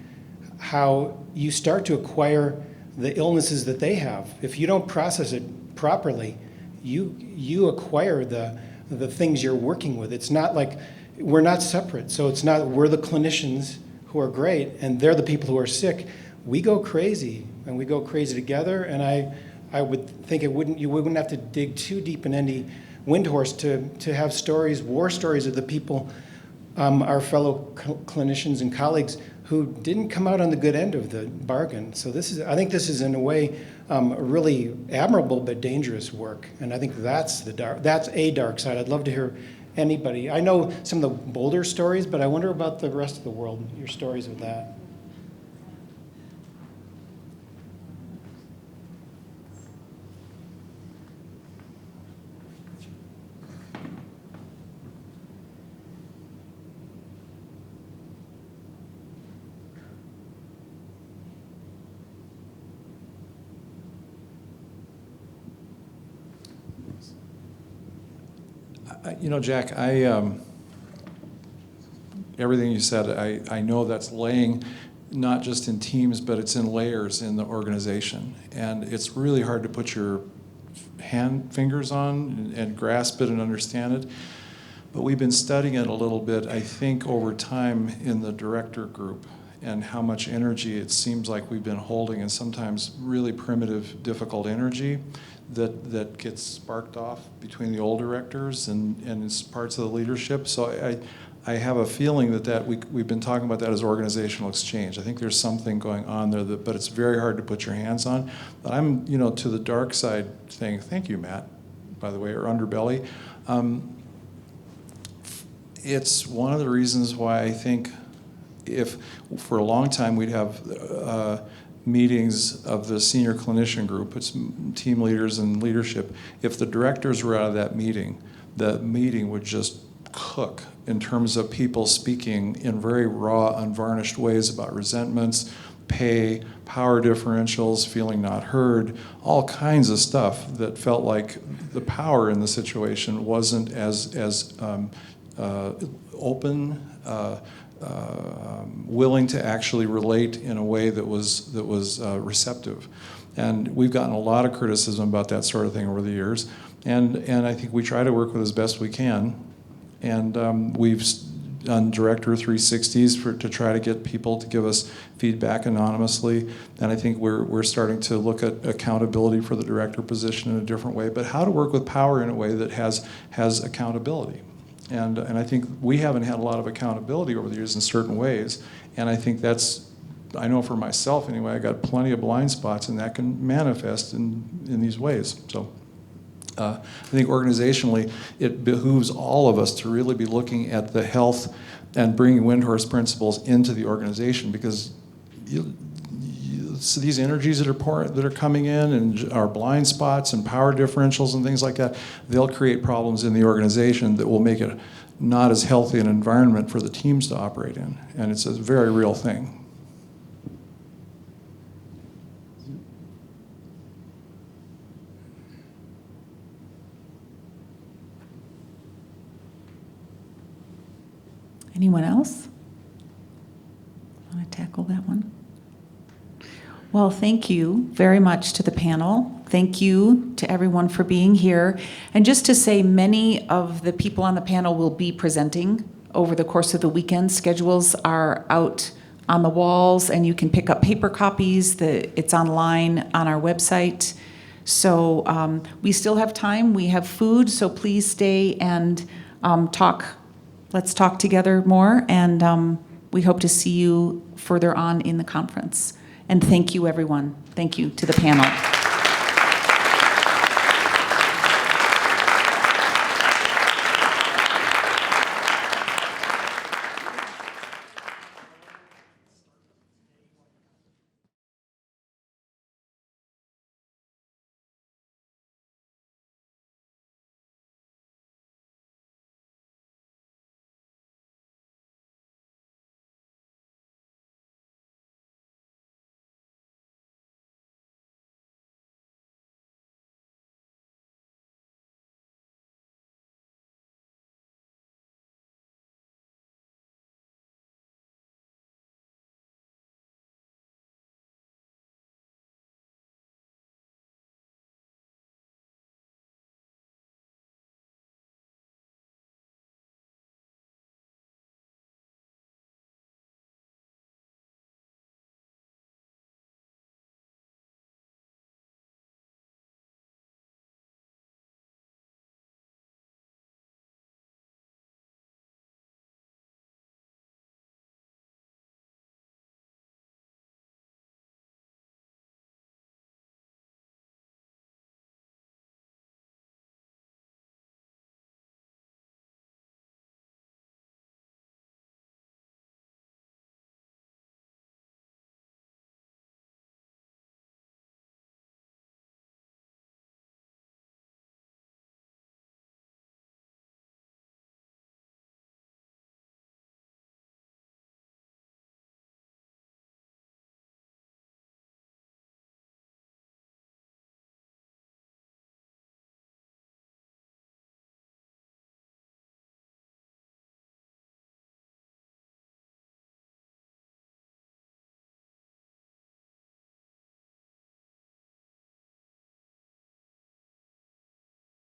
how you start to acquire the illnesses that they have. If you don't process it properly, you acquire the things you're working with. It's not like we're not separate. So it's not we're the clinicians who are great and they're the people who are sick. We go crazy and we go crazy together. And I would think you wouldn't have to dig too deep in any Windhorse to have stories, war stories of the people, our fellow clinicians and colleagues who didn't come out on the good end of the bargain. So I think this is in a way really admirable but dangerous work. And I think that's a dark side. I'd love to hear anybody. I know some of the Boulder stories, but I wonder about the rest of the world, your stories of that. You know, Jack, everything you said, I know that's laying not just in teams, but it's in layers in the organization. And it's really hard to put your fingers on and grasp it and understand it. But we've been studying it a little bit, I think, over time in the director group and how much energy it seems like we've been holding, and sometimes really primitive, difficult energy that gets sparked off between the old directors and parts of the leadership. So I have a feeling that we've been talking about that as organizational exchange. I think there's something going on there, but it's very hard to put your hands on. But I'm, to the dark side thing, thank you, Matt, by the way, or underbelly. It's one of the reasons why I think if for a long time we'd have meetings of the senior clinician group, it's team leaders and leadership. If the directors were out of that meeting, the meeting would just cook in terms of people speaking in very raw, unvarnished ways about resentments, pay, power differentials, feeling not heard, all kinds of stuff that felt like the power in the situation wasn't as open, willing to actually relate in a way that was receptive. And we've gotten a lot of criticism about that sort of thing over the years. And I think we try to work with as best we can. And we've done Director 360s to try to get people to give us feedback anonymously. And I think we're starting to look at accountability for the director position in a different way, but how to work with power in a way that has accountability. And I think we haven't had a lot of accountability over the years in certain ways. And I think that's, I know for myself anyway, I got plenty of blind spots, and that can manifest in these ways. So I think organizationally, it behooves all of us to really be looking at the health and bringing Windhorse principles into the organization, because so these energies that are coming in, and our blind spots and power differentials and things like that, they'll create problems in the organization that will make it not as healthy an environment for the teams to operate in. And it's a very real thing. Anyone else want to tackle that one? Well, thank you very much to the panel. Thank you to everyone for being here. And just to say, many of the people on the panel will be presenting over the course of the weekend. Schedules are out on the walls, and you can pick up paper copies. It's online on our website. So we still have time. We have food, so please stay and talk. Let's talk together more, and we hope to see you further on in the conference. And thank you, everyone. Thank you to the panel.